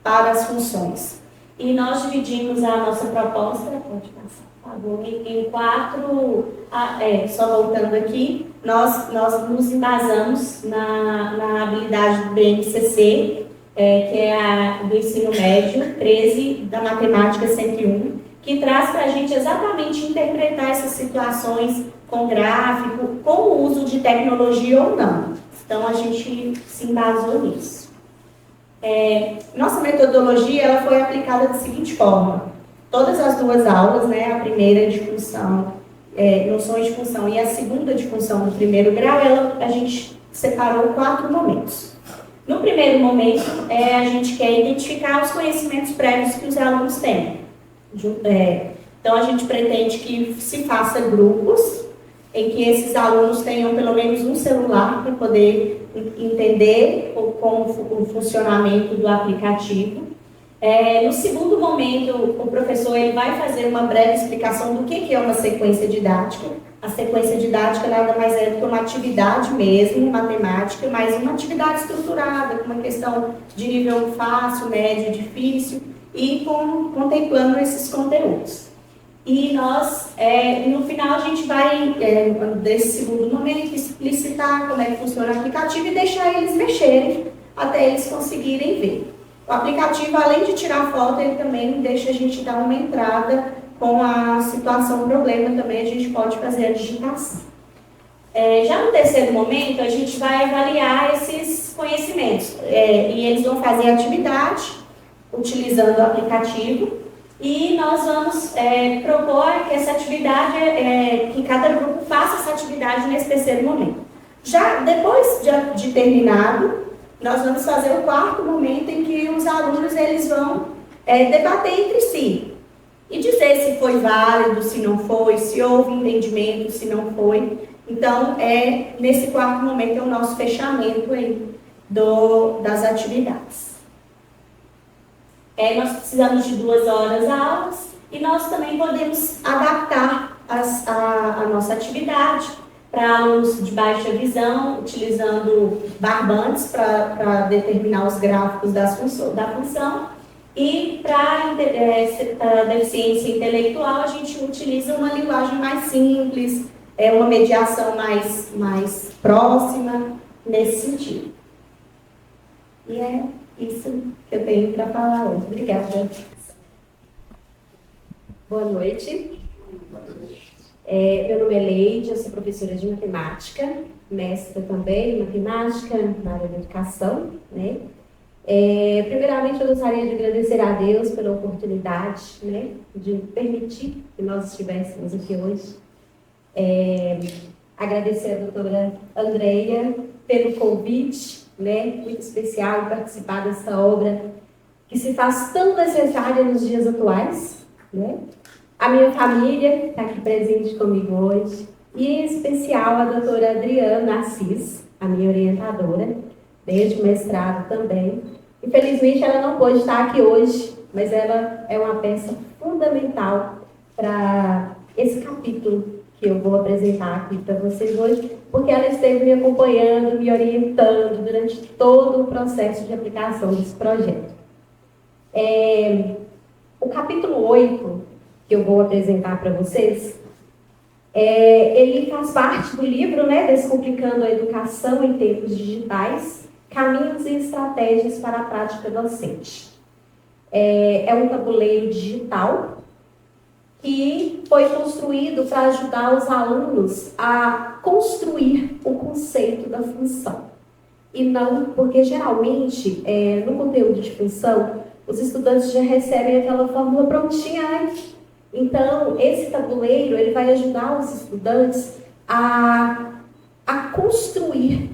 para as funções. E nós dividimos a nossa proposta, pode passar, por favor, em 4, só voltando aqui, nós nos embasamos na habilidade do BNCC, que é do ensino médio, 13, da matemática 101, que traz para a gente exatamente interpretar essas situações com gráfico, com o uso de tecnologia ou não. Então, a gente se embasou nisso. Nossa metodologia ela foi aplicada da seguinte forma. Todas as duas aulas, né, a primeira de função, noções de função, e a segunda de função do primeiro grau, a gente separou 4 momentos. No primeiro momento, a gente quer identificar os conhecimentos prévios que os alunos têm. Então, a gente pretende que se faça grupos, em que esses alunos tenham pelo menos um celular para poder entender como o funcionamento do aplicativo. No segundo momento, o professor ele vai fazer uma breve explicação do que é uma sequência didática. A sequência didática nada mais é do que uma atividade mesmo, matemática, mas uma atividade estruturada, com uma questão de nível fácil, médio, difícil, e contemplando esses conteúdos. E nós, no final, a gente vai, desse segundo momento, explicitar como é que funciona o aplicativo e deixar eles mexerem até eles conseguirem ver. O aplicativo, além de tirar foto, ele também deixa a gente dar uma entrada com a situação, problema também, a gente pode fazer a digitação. Já no terceiro momento, a gente vai avaliar esses conhecimentos. E eles vão fazer a atividade utilizando o aplicativo. E nós vamos propor que essa atividade, que cada grupo faça essa atividade nesse terceiro momento. Já depois de terminado, nós vamos fazer o quarto momento em que os alunos eles vão debater entre si. E dizer se foi válido, se não foi, se houve entendimento, se não foi. Então, nesse quarto momento é o nosso fechamento aí das atividades. Nós precisamos de 2 horas aulas e nós também podemos adaptar a nossa atividade para alunos de baixa visão, utilizando barbantes para determinar os gráficos da função. E para deficiência intelectual, a gente utiliza uma linguagem mais simples, uma mediação mais próxima, nesse sentido. E é isso que eu tenho para falar hoje. Obrigada. Boa noite. Meu nome é Leide, eu sou professora de matemática, mestra também em matemática na área da educação, né? Primeiramente, eu gostaria de agradecer a Deus pela oportunidade, né, de permitir que nós estivéssemos aqui hoje. Agradecer a doutora Andreia pelo convite, né, muito especial, participar dessa obra que se faz tão necessária nos dias atuais, né? A minha família que está aqui presente comigo hoje, e em especial a doutora Adriana Assis, a minha orientadora, desde o mestrado também. Infelizmente, ela não pôde estar aqui hoje, mas ela é uma peça fundamental para esse capítulo que eu vou apresentar aqui para vocês hoje, porque ela esteve me acompanhando, me orientando durante todo o processo de aplicação desse projeto. O capítulo 8, que eu vou apresentar para vocês, ele faz parte do livro, né, Descomplicando a Educação em Tempos Digitais, Caminhos e Estratégias para a Prática Docente. É um tabuleiro digital que foi construído para ajudar os alunos a construir o conceito da função. E não, porque geralmente, no conteúdo de função, os estudantes já recebem aquela fórmula prontinha antes. Então, esse tabuleiro ele vai ajudar os estudantes a construir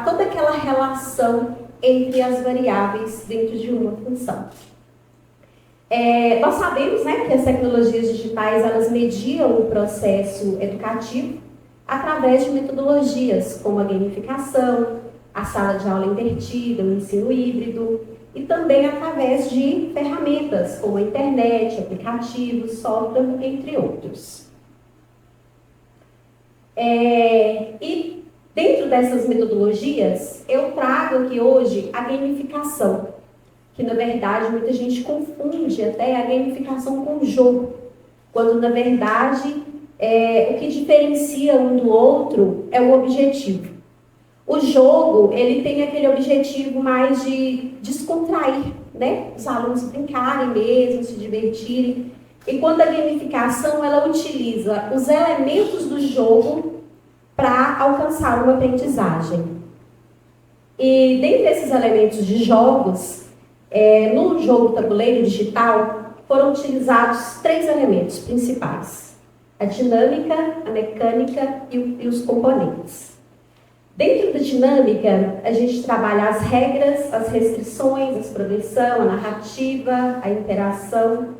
toda aquela relação entre as variáveis dentro de uma função. Nós sabemos, né, que as tecnologias digitais elas mediam o processo educativo através de metodologias como a gamificação, a sala de aula invertida, o ensino híbrido, e também através de ferramentas como a internet, aplicativos, software, entre outros. E dentro dessas metodologias, eu trago aqui hoje a gamificação, que na verdade muita gente confunde até a gamificação com o jogo, quando na verdade o que diferencia um do outro é o objetivo. O jogo, ele tem aquele objetivo mais de descontrair, né? Os alunos brincarem mesmo, se divertirem. E quando a gamificação, ela utiliza os elementos do jogo para alcançar uma aprendizagem. E dentre esses elementos de jogos, no jogo tabuleiro digital, foram utilizados 3 elementos principais: a dinâmica, a mecânica e os componentes. Dentro da dinâmica, a gente trabalha as regras, as restrições, a progressão, a narrativa, a interação.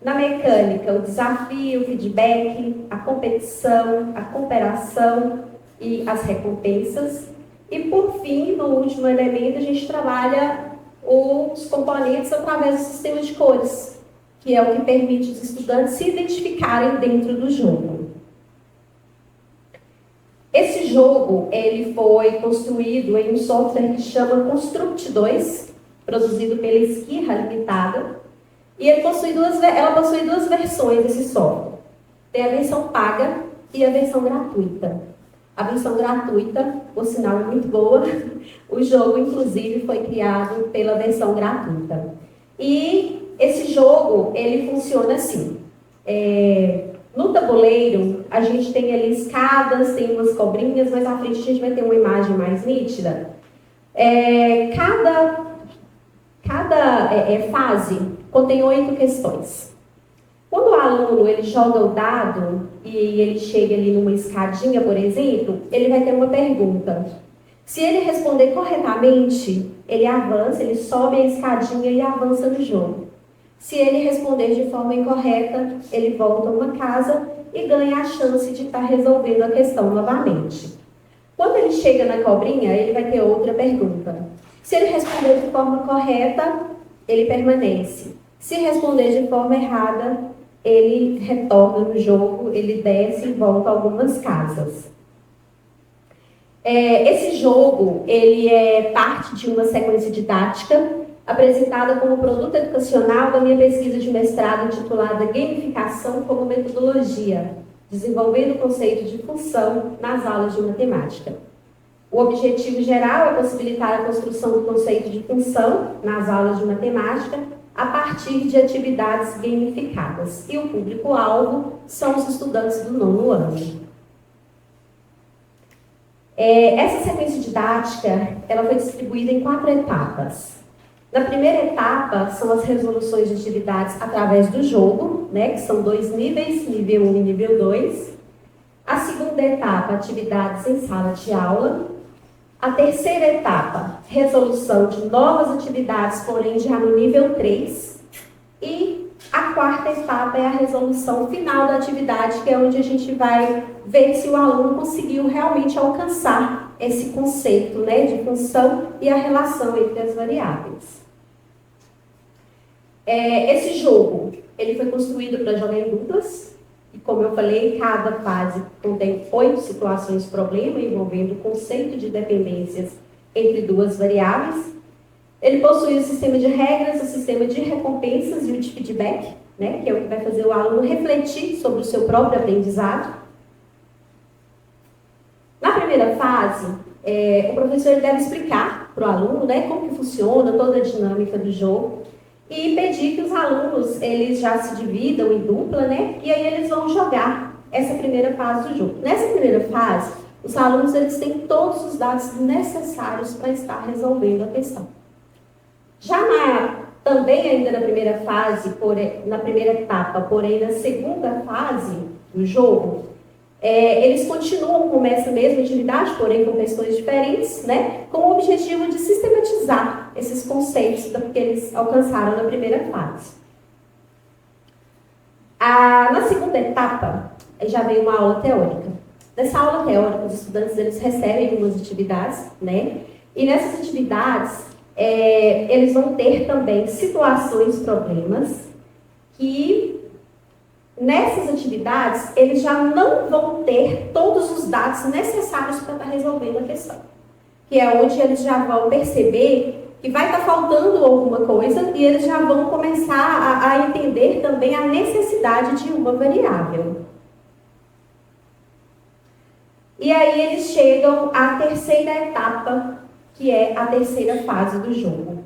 Na mecânica, o desafio, o feedback, a competição, a cooperação e as recompensas. E, por fim, no último elemento, a gente trabalha os componentes através do sistema de cores, que é o que permite os estudantes se identificarem dentro do jogo. Esse jogo ele foi construído em um software que chama Construct 2, produzido pela Esquirra Limitada, e ela possui duas versões desse software. Tem a versão paga e a versão gratuita. A versão gratuita, por sinal, é muito boa. O jogo, inclusive, foi criado pela versão gratuita. E esse jogo, ele funciona assim. No tabuleiro, a gente tem ali escadas, tem umas cobrinhas, mas à frente a gente vai ter uma imagem mais nítida. Cada fase contém 8 questões. Quando o aluno ele joga o dado e ele chega ali numa escadinha, por exemplo, ele vai ter uma pergunta. Se ele responder corretamente, ele avança, ele sobe a escadinha e avança no jogo. Se ele responder de forma incorreta, ele volta a uma casa e ganha a chance de estar resolvendo a questão novamente. Quando ele chega na cobrinha, ele vai ter outra pergunta. Se ele responder de forma correta, ele permanece. Se responder de forma errada, ele retorna no jogo, ele desce e volta a algumas casas. Esse jogo, ele é parte de uma sequência didática apresentada como produto educacional da minha pesquisa de mestrado intitulada Gamificação como Metodologia, desenvolvendo o conceito de função nas aulas de matemática. O objetivo geral é possibilitar a construção do conceito de função nas aulas de matemática a partir de atividades gamificadas. E o público-alvo são os estudantes do 9º ano. Essa sequência didática ela foi distribuída em 4 etapas. Na primeira etapa, são as resoluções de atividades através do jogo, né, que são 2 níveis, nível 1 e nível 2. A segunda etapa, atividades em sala de aula. A terceira etapa, resolução de novas atividades, porém já no nível 3. E a quarta etapa é a resolução final da atividade, que é onde a gente vai ver se o aluno conseguiu realmente alcançar esse conceito, né, de função e a relação entre as variáveis. Esse jogo, ele foi construído para jogar em duplas. E como eu falei, cada fase contém 8 situações problema envolvendo o conceito de dependências entre 2 variáveis. Ele possui o sistema de regras, o sistema de recompensas e o de feedback, né, que é o que vai fazer o aluno refletir sobre o seu próprio aprendizado. Na primeira fase, o professor deve explicar para o aluno, né, como que funciona toda a dinâmica do jogo. E pedir que os alunos, eles já se dividam em dupla, né? E aí eles vão jogar essa primeira fase do jogo. Nessa primeira fase, os alunos, eles têm todos os dados necessários para estar resolvendo a questão. Já também ainda na primeira fase, na primeira etapa, porém na segunda fase do jogo, eles continuam com essa mesma atividade, porém com questões diferentes, né? Com o objetivo de sistematizar esses conceitos que eles alcançaram na primeira fase. Na segunda etapa, já vem uma aula teórica. Nessa aula teórica, os estudantes eles recebem algumas atividades, né? E nessas atividades, eles vão ter também situações, problemas, que nessas atividades, eles já não vão ter todos os dados necessários para estar resolvendo a questão. Que é onde eles já vão perceber que vai estar faltando alguma coisa e eles já vão começar a entender também a necessidade de uma variável. E aí eles chegam à terceira etapa, que é a terceira fase do jogo.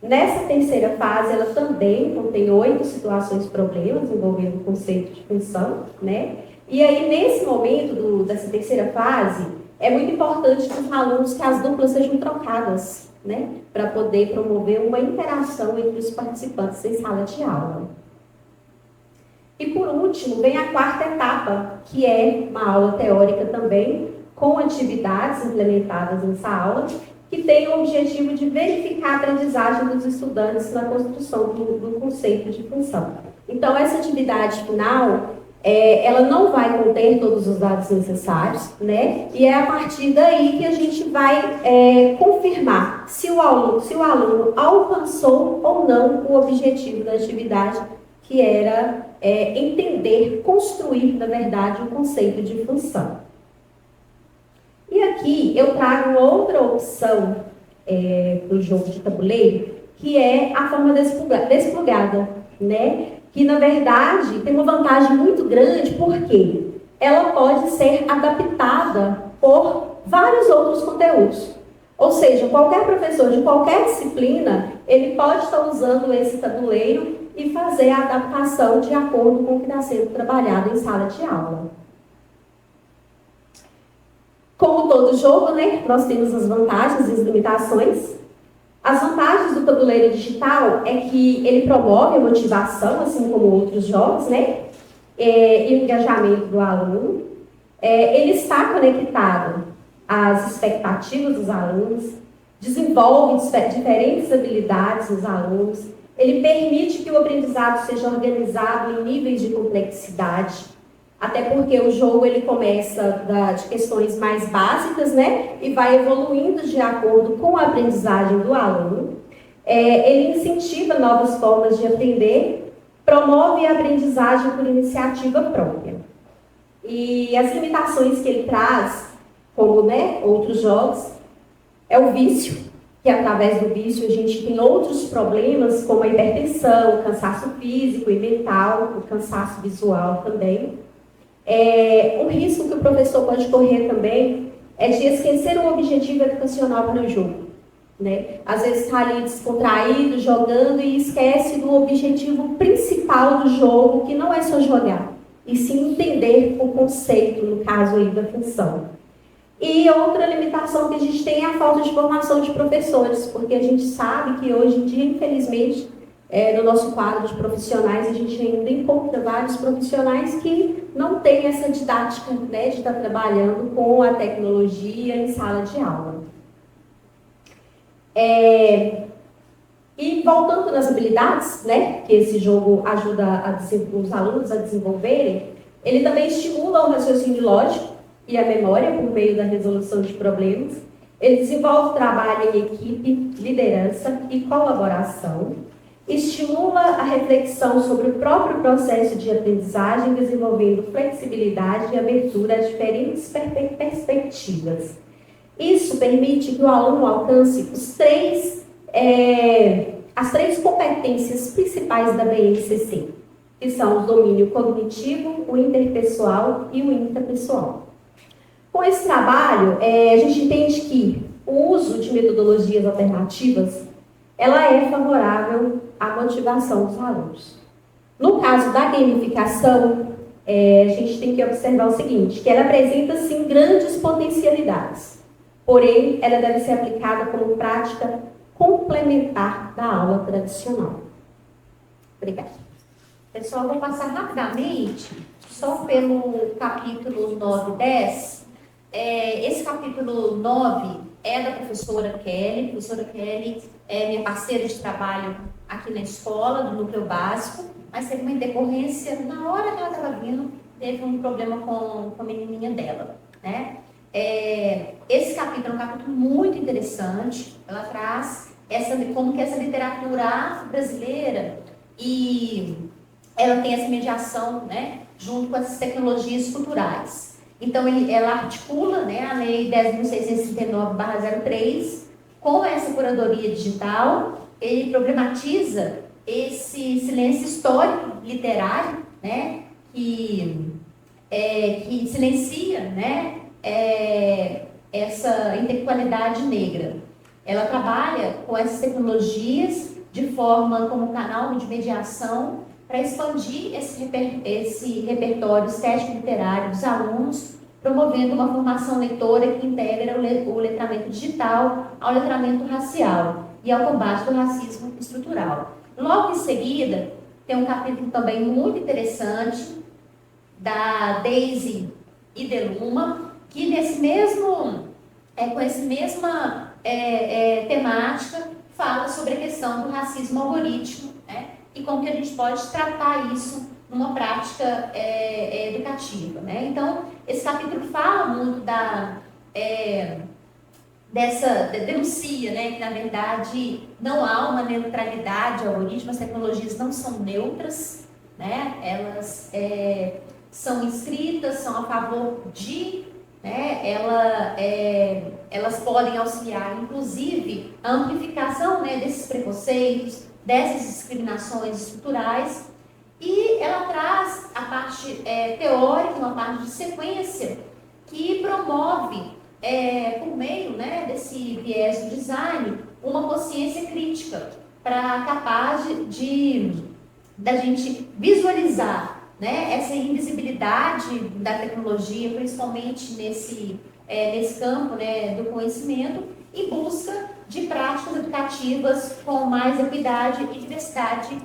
Nessa terceira fase, ela também contém 8 situações problemas envolvendo o conceito de função, né? E aí, nesse momento dessa terceira fase, é muito importante que os alunos, que as duplas sejam trocadas, né? Para poder promover uma interação entre os participantes em sala de aula. E por último, vem a quarta etapa, que é uma aula teórica também, com atividades implementadas nessa aula, que tem o objetivo de verificar a aprendizagem dos estudantes na construção do conceito de função. Então, essa atividade final, ela não vai conter todos os dados necessários, né? E é a partir daí que a gente vai confirmar se o aluno alcançou ou não o objetivo da atividade, que era entender, construir, na verdade, o conceito de função. E aqui eu trago outra opção do jogo de tabuleiro, que é a forma desplugada, né? que, na verdade, tem uma vantagem muito grande, porque ela pode ser adaptada por vários outros conteúdos. Ou seja, qualquer professor de qualquer disciplina, ele pode estar usando esse tabuleiro e fazer a adaptação de acordo com o que está sendo trabalhado em sala de aula. Como todo jogo, né, nós temos as vantagens e as limitações. As vantagens do tabuleiro digital é que ele promove a motivação, assim como outros jogos, né, e o engajamento do aluno. Ele está conectado às expectativas dos alunos, desenvolve diferentes habilidades nos alunos, ele permite que o aprendizado seja organizado em níveis de complexidade, até porque o jogo ele começa de questões mais básicas, né, e vai evoluindo de acordo com a aprendizagem do aluno. Ele incentiva novas formas de aprender, promove a aprendizagem por iniciativa própria. E as limitações que ele traz, como, né, outros jogos, é o vício, que através do vício a gente tem outros problemas, como a hipertensão, o cansaço físico e mental, o cansaço visual também. Um risco que o professor pode correr também é de esquecer o objetivo educacional para o jogo, né? Às vezes está ali descontraído, jogando e esquece do objetivo principal do jogo, que não é só jogar, e sim entender o conceito, no caso aí da função. E outra limitação que a gente tem é a falta de formação de professores, porque a gente sabe que hoje em dia, infelizmente, no nosso quadro de profissionais, a gente ainda encontra vários profissionais que não têm essa didática, né, de estar trabalhando com a tecnologia em sala de aula. E voltando nas habilidades, né, que esse jogo ajuda os alunos a desenvolverem, ele também estimula o raciocínio lógico e a memória por meio da resolução de problemas. Ele desenvolve trabalho em equipe, liderança e colaboração. Estimula a reflexão sobre o próprio processo de aprendizagem, desenvolvendo flexibilidade e abertura a diferentes perspectivas. Isso permite que o aluno alcance as três competências principais da BNCC, que são o domínio cognitivo, o interpessoal e o intrapessoal. Com esse trabalho, a gente entende que o uso de metodologias alternativas ela é favorável à motivação dos alunos. No caso da gamificação, a gente tem que observar o seguinte, que ela apresenta, sim, grandes potencialidades, porém, ela deve ser aplicada como prática complementar da aula tradicional. Obrigada. Pessoal, vou passar rapidamente, só pelo capítulo 9 e 10. Esse capítulo 9 é da professora Kelly. A professora Kelly é minha parceira de trabalho aqui na escola, do núcleo básico, mas teve uma intercorrência, na hora que ela estava vindo, teve um problema com a menininha dela, né? Esse capítulo é um capítulo muito interessante. Ela traz como que essa literatura afro-brasileira e ela tem essa mediação, né, junto com essas tecnologias culturais. Então, ela articula, né, a Lei 10.639/03 com essa curadoria digital. Ele problematiza esse silêncio histórico literário, né, que silencia, né, essa intelectualidade negra. Ela trabalha com essas tecnologias de forma como canal de mediação para expandir esse repertório estético literário dos alunos, promovendo uma formação leitora que integra o letramento digital ao letramento racial e ao combate do racismo estrutural. Logo em seguida, tem um capítulo também muito interessante da Daisy Ideluma, que com essa mesma temática fala sobre a questão do racismo algorítmico, né, e como que a gente pode tratar isso numa prática educativa, né? Então, esse capítulo fala muito denuncia, né, que na verdade não há uma neutralidade ao algoritmo, as tecnologias não são neutras, né? Elas são inscritas, são a favor de, né, elas podem auxiliar, inclusive, a amplificação, né, desses preconceitos, dessas discriminações estruturais, e ela traz a parte teórica, uma parte de sequência, que promove, por meio, né, desse viés do design, uma consciência crítica, para capaz da gente visualizar, né, essa invisibilidade da tecnologia, principalmente nesse campo, né, do conhecimento, em busca de práticas educativas com mais equidade e diversidade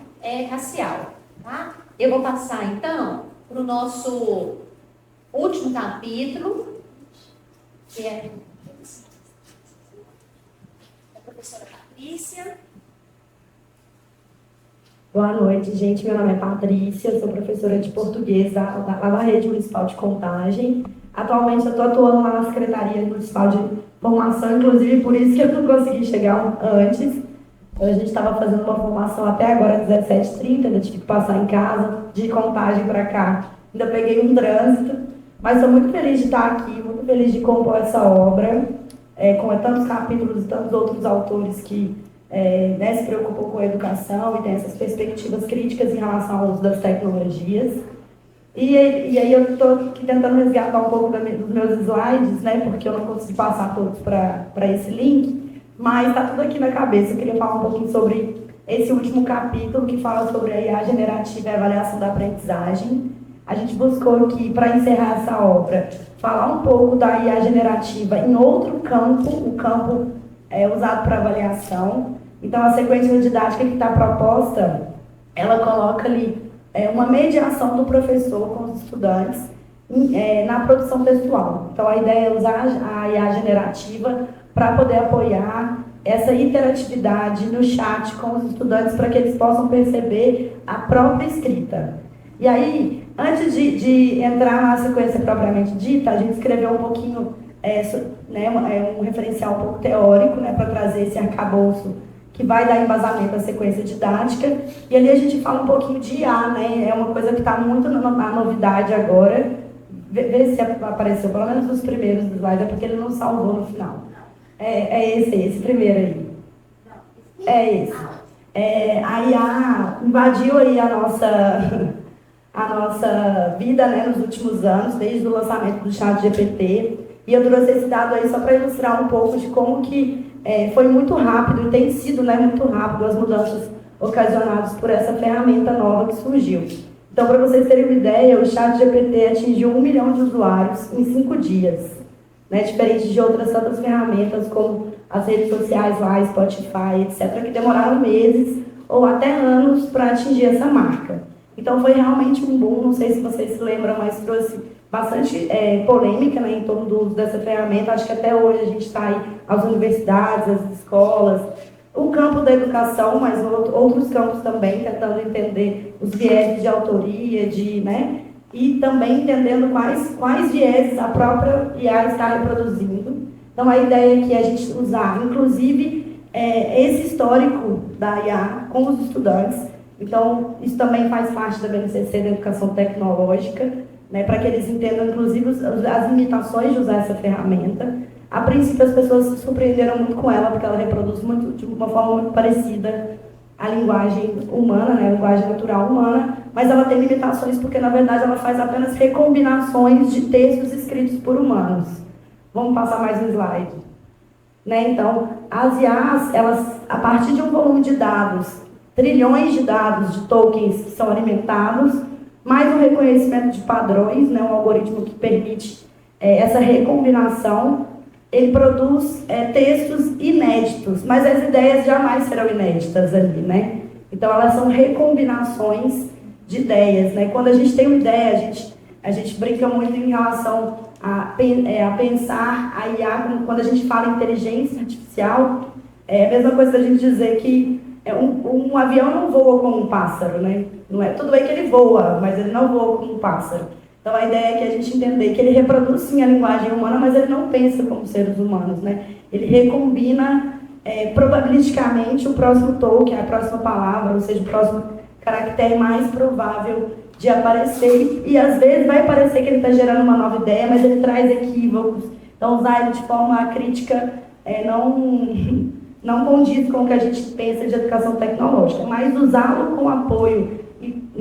racial. Tá? Eu vou passar, então, para o nosso último capítulo, que é a professora Patrícia. Boa noite, gente. Meu nome é Patrícia, eu sou professora de português lá da Rede Municipal de Contagem. Atualmente eu estou atuando lá na Secretaria Municipal de Formação, inclusive por isso que eu não consegui chegar antes. A gente estava fazendo uma formação até agora, 17h30, ainda tive que passar em casa, de Contagem para cá. Ainda peguei um trânsito, mas estou muito feliz de estar aqui, muito feliz de compor essa obra, com tantos capítulos e tantos outros autores que né, se preocupam com a educação e tem essas perspectivas críticas em relação ao uso das tecnologias. E aí eu estou aqui tentando resgatar um pouco dos meus slides, né, porque eu não consegui passar todos para esse link, mas está tudo aqui na cabeça. Eu queria falar um pouquinho sobre esse último capítulo, que fala sobre a IA generativa e a avaliação da aprendizagem. A gente buscou aqui, para encerrar essa obra, falar um pouco da IA generativa em outro campo, o campo usado para avaliação. Então, a sequência didática que está proposta, ela coloca ali uma mediação do professor com os estudantes na produção textual. Então, a ideia é usar a IA generativa para poder apoiar essa interatividade no chat com os estudantes para que eles possam perceber a própria escrita. E aí, antes de entrar na sequência propriamente dita, a gente escreveu um pouquinho, um referencial um pouco teórico, né, para trazer esse arcabouço que vai dar embasamento à sequência didática. E ali a gente fala um pouquinho de IA, né? É uma coisa que está muito na novidade agora. Vê se apareceu, pelo menos os primeiros slides, é porque ele não salvou no final. Esse primeiro aí. É esse. A IA invadiu aí a nossa vida, né, nos últimos anos, desde o lançamento do ChatGPT. E eu trouxe esse dado aí só para ilustrar um pouco de como que foi muito rápido, e tem sido, né, muito rápido as mudanças ocasionadas por essa ferramenta nova que surgiu. Então, para vocês terem uma ideia, o ChatGPT atingiu 1 milhão de usuários em 5 dias. Né, diferente de outras tantas ferramentas como as redes sociais lá, Spotify, etc., que demoraram meses ou até anos para atingir essa marca. Então foi realmente um boom, não sei se vocês se lembram, mas trouxe bastante polêmica, né, em torno do uso dessa ferramenta. Acho que até hoje a gente está aí, as universidades, as escolas, o campo da educação, mas outros campos também, tentando entender os vieses de autoria, né, e também entendendo quais vieses a própria IA está reproduzindo. Então, a ideia aqui é a gente usar, inclusive, esse histórico da IA com os estudantes. Então, isso também faz parte da BNCC, da Educação Tecnológica, né, para que eles entendam, inclusive, as limitações de usar essa ferramenta. A princípio, as pessoas se surpreenderam muito com ela, porque ela reproduz de uma forma muito parecida a linguagem humana, né, a linguagem natural humana, mas ela tem limitações porque, na verdade, ela faz apenas recombinações de textos escritos por humanos. Vamos passar mais um slide. Né? Então, as IAs, elas, a partir de um volume de dados, trilhões de dados, de tokens que são alimentados, mais um reconhecimento de padrões, né, um algoritmo que permite essa recombinação, ele produz textos inéditos, mas as ideias jamais serão inéditas ali, né? Então, elas são recombinações de ideias, né? Quando a gente tem uma ideia, a gente brinca muito em relação a pensar a IA, quando a gente fala em inteligência artificial, é a mesma coisa da gente dizer que um avião não voa como um pássaro, né? Não é tudo bem que ele voa, mas ele não voa como um pássaro. Então, a ideia é que a gente entender que ele reproduz sim a linguagem humana, mas ele não pensa como seres humanos, né? Ele recombina probabilisticamente o próximo token, a próxima palavra, ou seja, o próximo caractere mais provável de aparecer. E às vezes vai parecer que ele está gerando uma nova ideia, mas ele traz equívocos. Então, usar ele de forma crítica não condiz com o que a gente pensa de educação tecnológica, mas usá-lo com apoio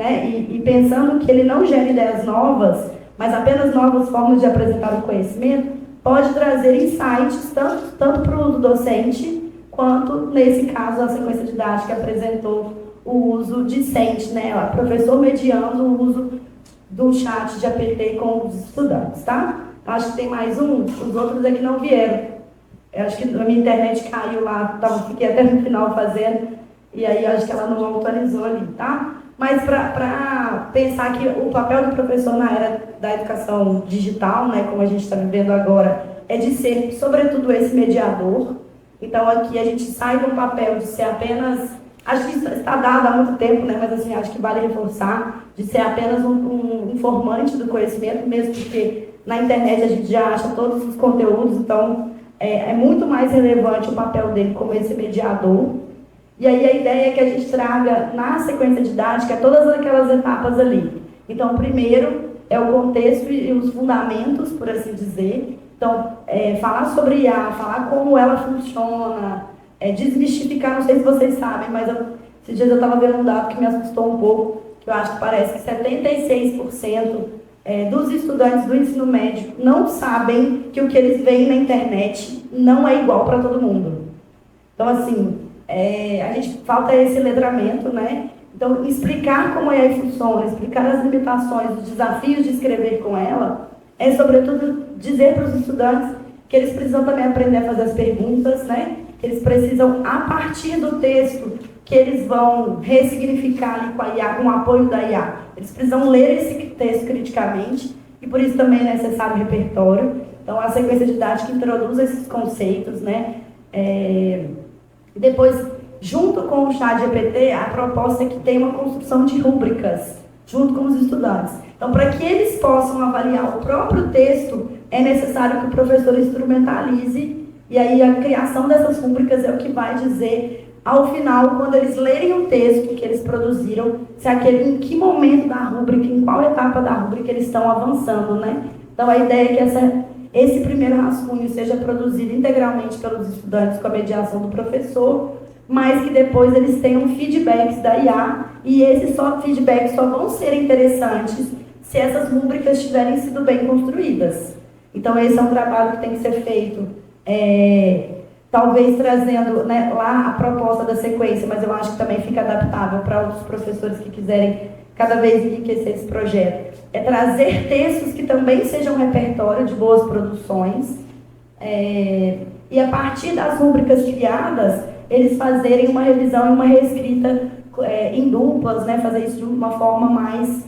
né, e pensando que ele não gera ideias novas, mas apenas novas formas de apresentar o conhecimento, pode trazer insights tanto para o uso docente, quanto, nesse caso, a sequência didática apresentou o uso discente, né, o professor mediando o uso do chat de APT com os estudantes, tá? Acho que tem mais um, os outros é que não vieram. Eu acho que a minha internet caiu lá, fiquei até no final fazendo, e aí acho que ela não atualizou ali, tá? Mas para pensar que o papel do professor na era da educação digital, né, como a gente está vivendo agora, é de ser, sobretudo, esse mediador. Então, aqui a gente sai do papel de ser apenas, acho que isso está dado há muito tempo, né, mas assim, acho que vale reforçar, de ser apenas um informante do conhecimento, mesmo porque na internet a gente já acha todos os conteúdos, então é muito mais relevante o papel dele como esse mediador. E aí a ideia é que a gente traga na sequência didática todas aquelas etapas ali. Então, primeiro é o contexto e os fundamentos, por assim dizer. Então, falar sobre IA, falar como ela funciona, desmistificar, não sei se vocês sabem, mas esses dias eu estava vendo um dado que me assustou um pouco, que eu acho que parece que 76% dos estudantes do ensino médio não sabem que o que eles veem na internet não é igual para todo mundo. Então, assim, a gente falta esse letramento, né? Então, explicar como a AI funciona, explicar as limitações, os desafios de escrever com ela, é, sobretudo, dizer para os estudantes que eles precisam também aprender a fazer as perguntas, né? Que eles precisam, a partir do texto, que eles vão ressignificar ali com a IA, com o apoio da IA. Eles precisam ler esse texto criticamente, e por isso também é necessário repertório. Então, a sequência didática introduz esses conceitos, né? Depois, junto com o ChatGPT, a proposta é que tenha uma construção de rúbricas, junto com os estudantes. Então, para que eles possam avaliar o próprio texto, é necessário que o professor instrumentalize, e aí a criação dessas rúbricas é o que vai dizer, ao final, quando eles lerem o texto que eles produziram, se em que momento da rúbrica, em qual etapa da rúbrica eles estão avançando, né? Então, a ideia é que esse primeiro rascunho seja produzido integralmente pelos estudantes com a mediação do professor, mas que depois eles tenham feedbacks da IA, e esses feedbacks só vão ser interessantes se essas rúbricas tiverem sido bem construídas. Então, esse é um trabalho que tem que ser feito, talvez trazendo, né, lá a proposta da sequência, mas eu acho que também fica adaptável para outros professores que quiserem cada vez enriquecer esse projeto. É trazer textos que também sejam repertório de boas produções, e a partir das rúbricas criadas, eles fazerem uma revisão e uma reescrita em duplas, né, fazer isso de uma forma mais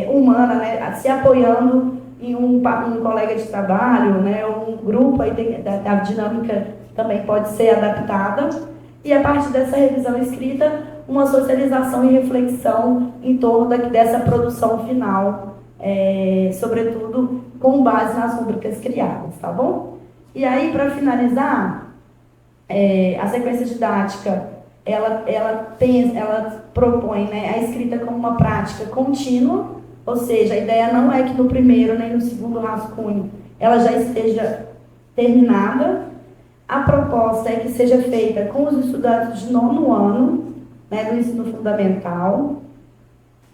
humana, né, se apoiando em um colega de trabalho, né, um grupo, aí a dinâmica também pode ser adaptada, e a partir dessa revisão escrita, uma socialização e reflexão em torno dessa produção final, sobretudo com base nas rúbricas criadas, tá bom? E aí, para finalizar, a sequência didática, ela propõe, né, a escrita como uma prática contínua, ou seja, a ideia não é que no primeiro nem no segundo rascunho ela já esteja terminada. A proposta é que seja feita com os estudantes de 9º ano, né, do ensino fundamental.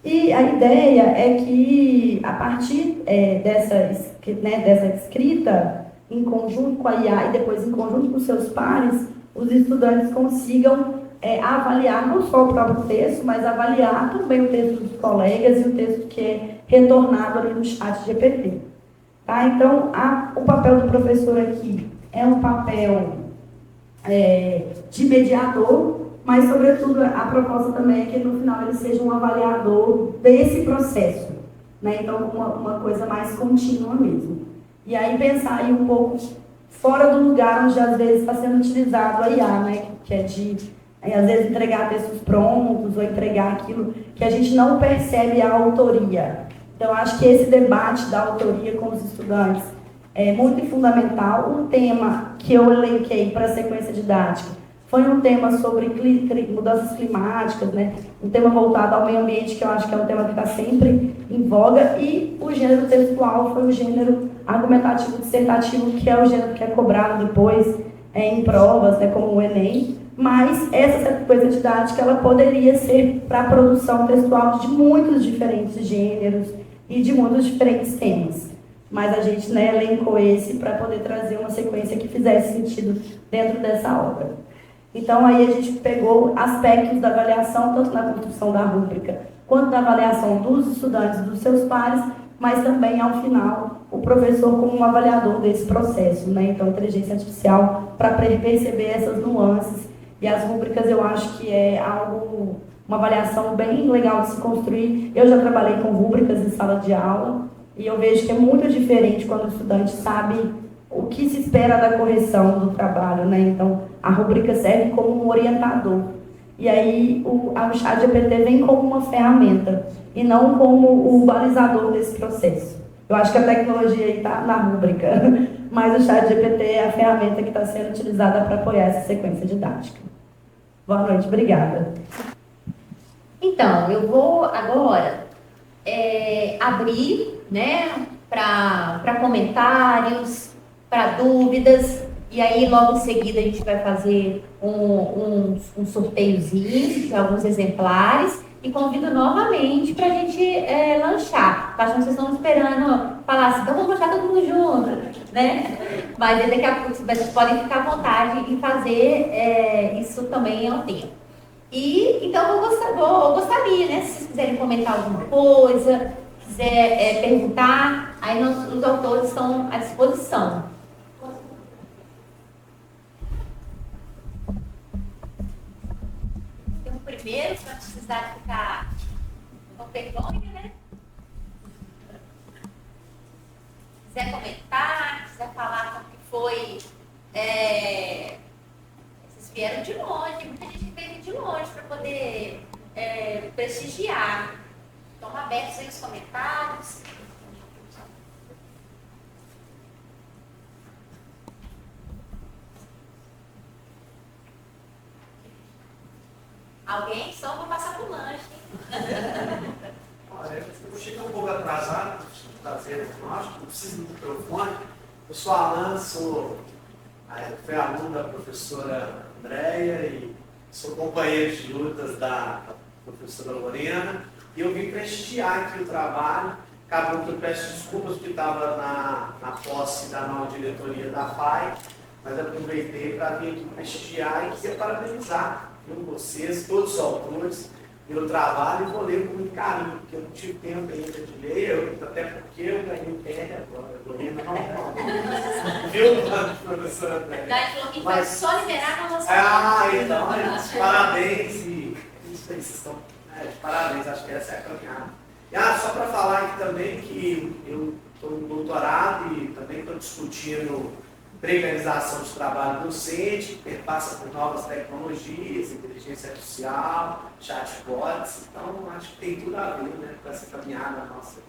E a ideia é que, a partir dessa escrita, em conjunto com a IA e depois em conjunto com seus pares, os estudantes consigam avaliar não só o próprio texto, mas avaliar também o texto dos colegas e o texto que é retornado ali no chat GPT. Tá? Então, o papel do professor aqui é um papel de mediador, mas, sobretudo, a proposta também é que, no final, ele seja um avaliador desse processo, né? Então, uma coisa mais contínua mesmo. E aí, pensar aí um pouco fora do lugar onde, às vezes, está sendo utilizado a IA, né? Que é de, às vezes, entregar textos prontos ou entregar aquilo que a gente não percebe a autoria. Então, acho que esse debate da autoria com os estudantes é muito fundamental. Um tema que eu elenquei para a sequência didática foi um tema sobre mudanças climáticas, né? Um tema voltado ao meio ambiente, que eu acho que é um tema que está sempre em voga, e o gênero textual foi o gênero argumentativo dissertativo, que é o gênero que é cobrado depois em provas, né, como o Enem, mas essa sequência didática ela poderia ser para a produção textual de muitos diferentes gêneros e de muitos diferentes temas. Mas a gente, né, elencou esse para poder trazer uma sequência que fizesse sentido dentro dessa obra. Então, aí a gente pegou aspectos da avaliação, tanto na construção da rúbrica, quanto da avaliação dos estudantes e dos seus pares, mas também, ao final, o professor como um avaliador desse processo, né? Então, inteligência artificial para perceber essas nuances. E as rúbricas, eu acho que é algo, uma avaliação bem legal de se construir. Eu já trabalhei com rúbricas em sala de aula, e eu vejo que é muito diferente quando o estudante sabe o que se espera da correção do trabalho, né? Então, a rúbrica serve como um orientador. E aí, o ChatGPT vem como uma ferramenta, e não como o balizador desse processo. Eu acho que a tecnologia aí está na rúbrica, mas o ChatGPT é a ferramenta que está sendo utilizada para apoiar essa sequência didática. Boa noite, obrigada. Então, eu vou agora abrir, né, para comentários, para dúvidas, e aí logo em seguida a gente vai fazer um sorteiozinho de alguns exemplares e convido novamente para a gente lanchar. Acho que vocês estão esperando falar assim, então vamos lanchar todo mundo junto, né? Mas daqui a pouco vocês podem ficar à vontade em fazer isso também ao tempo. E então eu gostaria, né, se vocês quiserem comentar alguma coisa, quiser perguntar, aí os autores estão à disposição. Então, primeiro, para precisar ficar no pergunta, né? Quiser comentar, quiser falar como que foi. Vocês vieram de longe, muita gente veio de longe para poder prestigiar. Estão abertos aí os comentários. Alguém? Só vou passar pro lanche. Olha, eu cheguei um pouco atrasado, prazer, acho que não preciso do microfone. Eu sou Alan, fui aluno da professora Andréia e sou companheiro de lutas da professora Lorena. E eu vim prestigiar aqui o trabalho. Acabou que eu peço desculpas porque estava na posse da nova diretoria da FAI, mas aproveitei para vir aqui prestigiar e queria parabenizar vocês, todos os autores, pelo trabalho, e vou ler com muito carinho, porque eu não tive tempo ainda de ler, até porque eu ganhei o pé agora, eu estou lendo não. Viu, professora Andréia? Verdade, falou que vai só liberar na nossa Então, parabéns, e vocês estão parabéns, acho que essa é a caminhada. Só para falar aqui também que eu estou no doutorado e também estou discutindo precarização do trabalho docente, que passa por novas tecnologias, inteligência artificial, chatbots, então acho que tem tudo a ver, né, com essa caminhada nossa.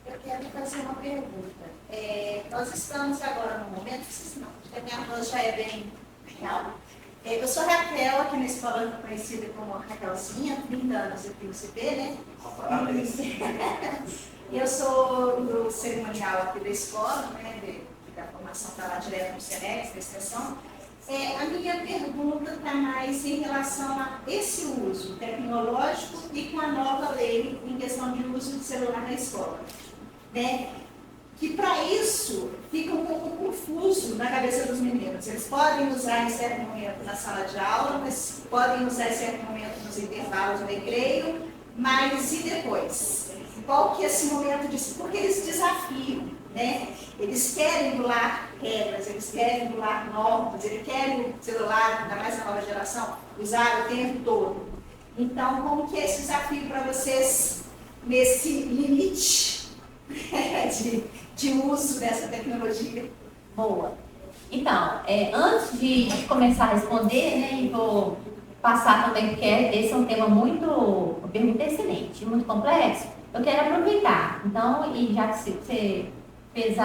Eu quero fazer uma pergunta. Nós estamos agora no momento, porque a minha voz já é bem real. Eu sou Raquel, aqui na escola conhecida como Raquelzinha, 30 anos aqui no CP, né? Parabéns. Eu sou do cerimonial aqui da escola, né? Da formação está lá direto no SENEX, da extensão. A minha pergunta está mais em relação a esse uso tecnológico e com a nova lei em questão de uso de celular na escola. Né? Que para isso fica um pouco confuso na cabeça dos meninos. Eles podem usar em certo momento na sala de aula, mas podem usar em certo momento nos intervalos do recreio, mas e depois? Qual que é esse momento de... Porque eles desafiam, né? Eles querem bular regras, eles querem bular normas, eles querem o celular, ainda mais na nova geração, usar o tempo todo. Então, como que é esse desafio para vocês nesse limite de uso dessa tecnologia? Boa. Então, antes de começar a responder, né, e vou passar também, porque esse é um tema uma pergunta excelente, muito complexo, eu quero aproveitar. Então, e já que você fez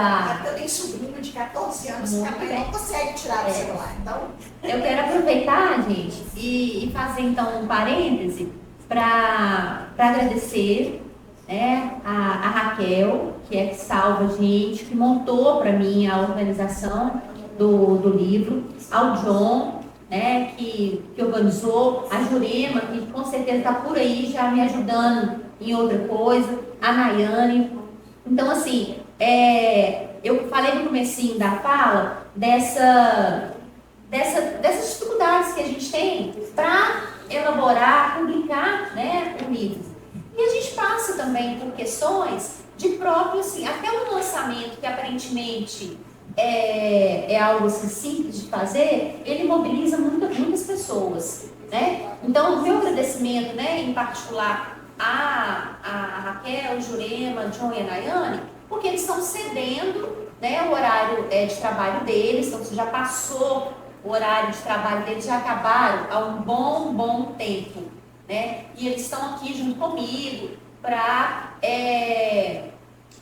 Eu tenho sobrinho de 14 anos que a mãe não consegue tirar o celular, então... Eu quero aproveitar, gente, e fazer então um parêntese para agradecer, né, a Raquel, que salva a gente, que montou para mim a organização do livro, ao John, né, que organizou, a Jurema, que com certeza está por aí já me ajudando em outra coisa, a Nayane. Então, assim, eu falei no comecinho da fala dessas dificuldades que a gente tem para elaborar, publicar, né, o livro. E a gente passa também por questões de próprio, assim, até um lançamento que aparentemente é algo assim, simples de fazer, ele mobiliza muitas pessoas, né? Então, o meu agradecimento, né, em particular a Raquel, Jurema, John e a Nayane, porque eles estão cedendo, né, o horário de trabalho deles, então já passou o horário de trabalho deles, já acabaram há um bom tempo, né? E eles estão aqui junto comigo para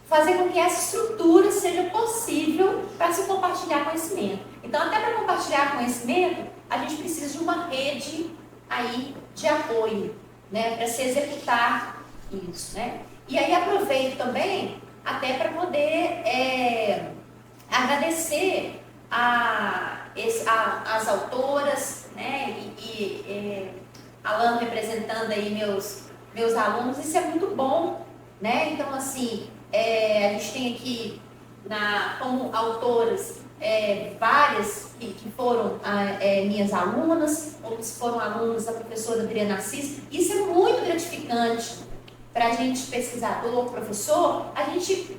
fazer com que essa estrutura seja possível para se compartilhar conhecimento. Então, até para compartilhar conhecimento, a gente precisa de uma rede aí de apoio, né, para se executar isso, né? E aí aproveito também até para poder agradecer as autoras, né, e Alan representando aí meus alunos, isso é muito bom, né? Então, assim, a gente tem aqui como autoras várias que foram minhas alunas, outras foram alunas da professora Adriana Assis. Isso é muito gratificante para a gente, pesquisador, professor, a gente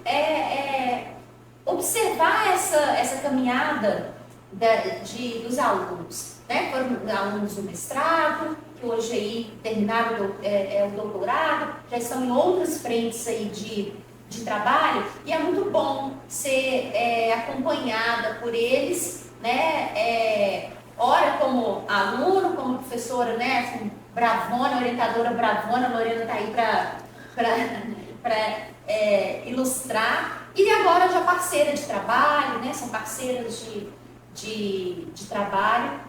observar essa caminhada dos alunos, né? Foram alunos do mestrado, que hoje aí terminaram o doutorado, já estão em outras frentes aí de trabalho, e é muito bom ser acompanhada por eles, né? Ora como aluno, como professora, né? Assim, bravona, orientadora bravona, a Lorena está aí para ilustrar, e agora já parceira de trabalho, né? São parceiras de trabalho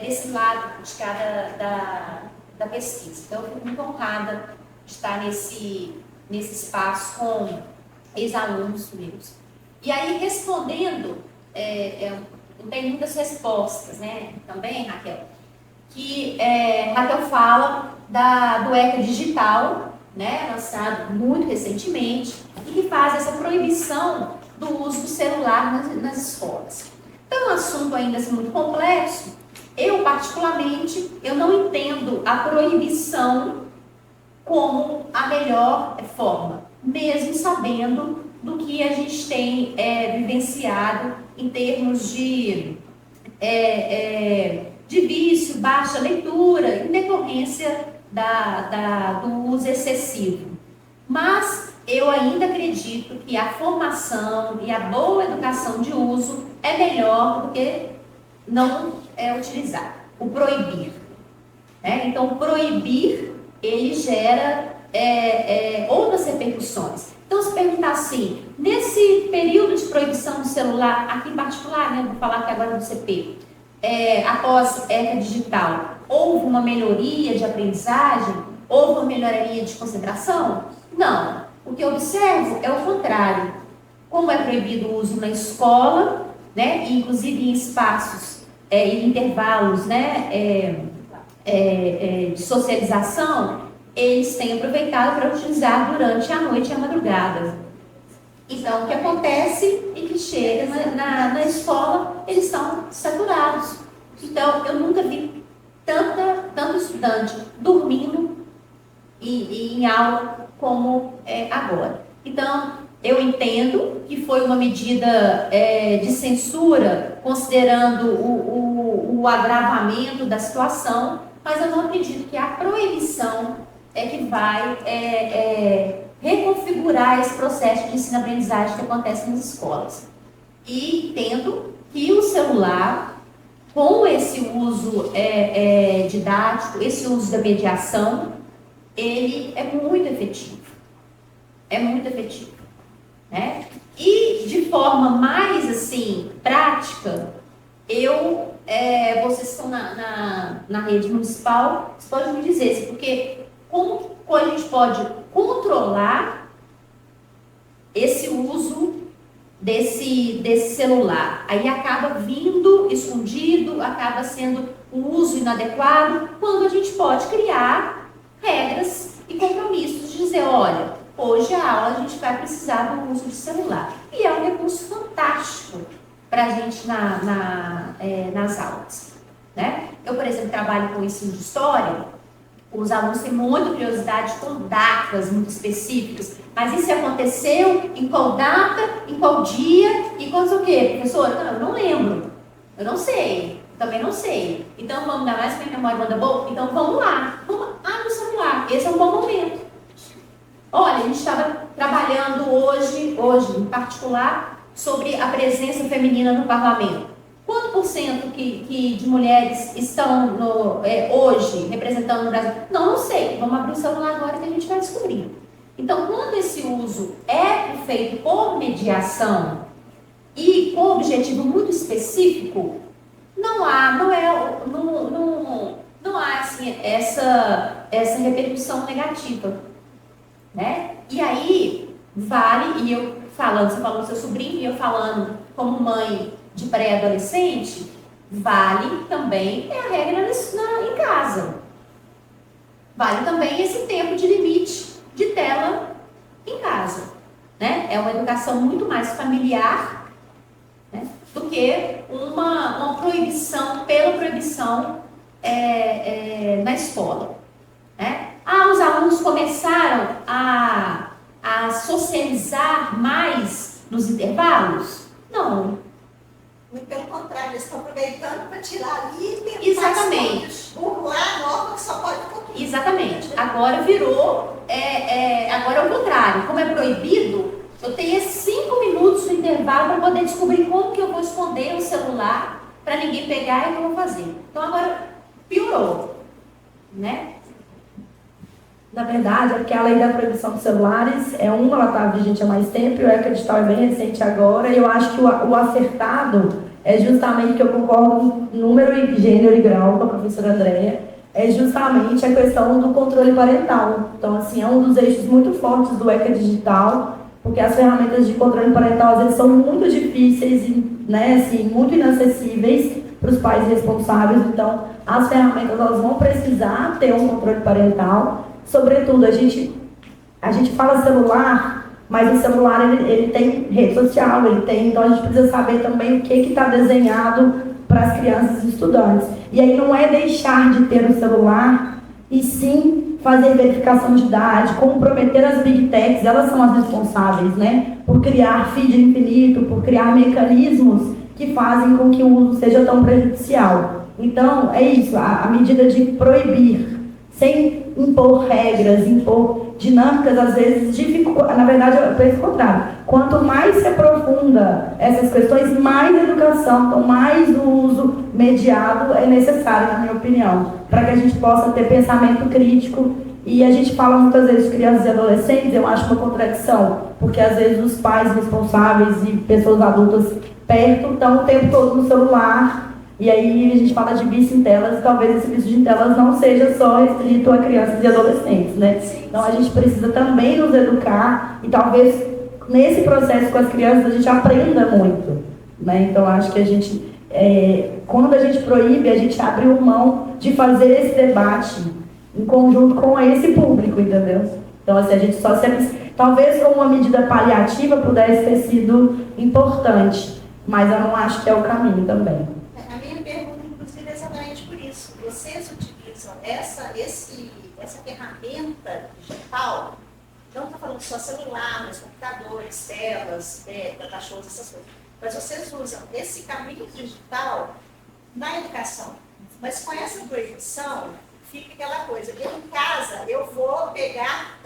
desse lado de cada da pesquisa. Então, eu fico muito honrada de estar nesse espaço com ex-alunos meus. E aí, respondendo, eu tenho muitas respostas, né, também, Raquel, que Raquel fala do ECA Digital, né, lançado muito recentemente, e que faz essa proibição do uso do celular nas escolas. Então, é um assunto ainda assim, muito complexo. Eu, particularmente, eu não entendo a proibição como a melhor forma, mesmo sabendo do que a gente tem vivenciado em termos de vício, baixa leitura, em decorrência do uso excessivo. Mas eu ainda acredito que a formação e a boa educação de uso é melhor do que não utilizar, o proibir, né? Então, o proibir ele gera outras repercussões. Então, se perguntar assim, nesse período de proibição do celular, aqui em particular, né, vou falar aqui agora do CP, após ECA Digital, houve uma melhoria de aprendizagem? Houve uma melhoria de concentração? Não. O que eu observo é o contrário. Como é proibido o uso na escola, né, inclusive em espaços, em intervalos, né, de socialização, eles têm aproveitado para utilizar durante a noite e a madrugada. Então, o que acontece é que chega na escola, eles estão saturados. Então, eu nunca vi tanto estudante dormindo em aula como agora. Então, eu entendo que foi uma medida de censura, considerando o agravamento da situação, mas eu não acredito que a proibição que vai reconfigurar esse processo de ensino-aprendizagem que acontece nas escolas. E entendo que o celular, com esse uso didático, esse uso da mediação, ele é muito efetivo. É muito efetivo, né? E de forma mais assim prática, vocês estão na rede municipal, vocês podem me dizer, porque como a gente pode controlar esse uso desse celular. Aí acaba vindo escondido, acaba sendo um uso inadequado, quando a gente pode criar regras e compromissos de dizer, olha, hoje a aula a gente vai precisar do uso de celular. E é um recurso fantástico para a gente nas aulas, né? Eu, por exemplo, trabalho com ensino de história, os alunos têm muita curiosidade com datas muito específicas, mas isso aconteceu em qual data, em qual dia, e qual sei o quê? Professora, não, eu não lembro, eu não sei, também não sei. Então vamos dar mais que minha memória manda boa? Então vamos lá, vamos no celular, esse é um bom momento. Olha, a gente estava trabalhando hoje em particular, sobre a presença feminina no parlamento. Quanto por cento que de mulheres estão hoje representando no Brasil? Não sei. Vamos abrir o celular agora que a gente vai descobrir. Então, quando esse uso é feito por mediação e com objetivo muito específico, não há assim, essa repercussão negativa, né? E aí vale, e eu falando, você falou do seu sobrinho, e eu falando como mãe de pré-adolescente, vale também a regra em casa. Vale também esse tempo de limite de tela em casa, né? É uma educação muito mais familiar, né, do que uma proibição pela proibição na escola, né? Os alunos começaram a socializar mais nos intervalos? Não. Muito pelo contrário, eles estão aproveitando para tirar ali e tentar Exatamente. burlar a norma que só pode um pouquinho. Exatamente. Agora virou, agora é o contrário. Como é proibido, eu tenho 5 minutos no intervalo para poder descobrir como que eu vou esconder o celular para ninguém pegar e o que eu vou fazer. Então agora piorou, né? Na verdade, é porque a lei da proibição dos celulares ela está vigente há mais tempo, e o ECA-digital é bem recente agora, e eu acho que o acertado é justamente, que eu concordo número, gênero e grau com a professora Andréia, é justamente a questão do controle parental. Então, assim, é um dos eixos muito fortes do ECA-digital, porque as ferramentas de controle parental, às vezes, são muito difíceis, né, assim, muito inacessíveis para os pais responsáveis. Então, as ferramentas elas vão precisar ter um controle parental. Sobretudo, a gente fala celular, mas o celular ele tem rede social, então a gente precisa saber também o que está desenhado para as crianças e estudantes. E aí não é deixar de ter o celular, e sim fazer verificação de idade, comprometer as big techs, elas são as responsáveis, né, por criar feed infinito, por criar mecanismos que fazem com que o uso seja tão prejudicial. Então, é isso, a medida de proibir, sem impor regras, impor dinâmicas, às vezes dificulta. Na verdade, eu penso o contrário. Quanto mais se aprofunda essas questões, mais educação, então mais o uso mediado é necessário, na minha opinião, para que a gente possa ter pensamento crítico. E a gente fala muitas vezes de crianças e adolescentes, eu acho uma contradição, porque às vezes os pais responsáveis e pessoas adultas perto estão o tempo todo no celular. E aí a gente fala de vício em telas, e talvez esse vício de telas não seja só restrito a crianças e adolescentes, né? Então a gente precisa também nos educar, e talvez nesse processo com as crianças a gente aprenda muito, né? Então acho que a gente, quando a gente proíbe, a gente abre mão de fazer esse debate em conjunto com esse público, entendeu? Então assim, a gente talvez com uma medida paliativa pudesse ter sido importante, mas eu não acho que é o caminho também. Vocês utilizam essa ferramenta digital, não estou falando só celular, mas computadores, telas, cachorros, essas coisas, mas vocês usam esse caminho digital na educação. Mas com essa proibição, fica aquela coisa, eu em casa eu vou pegar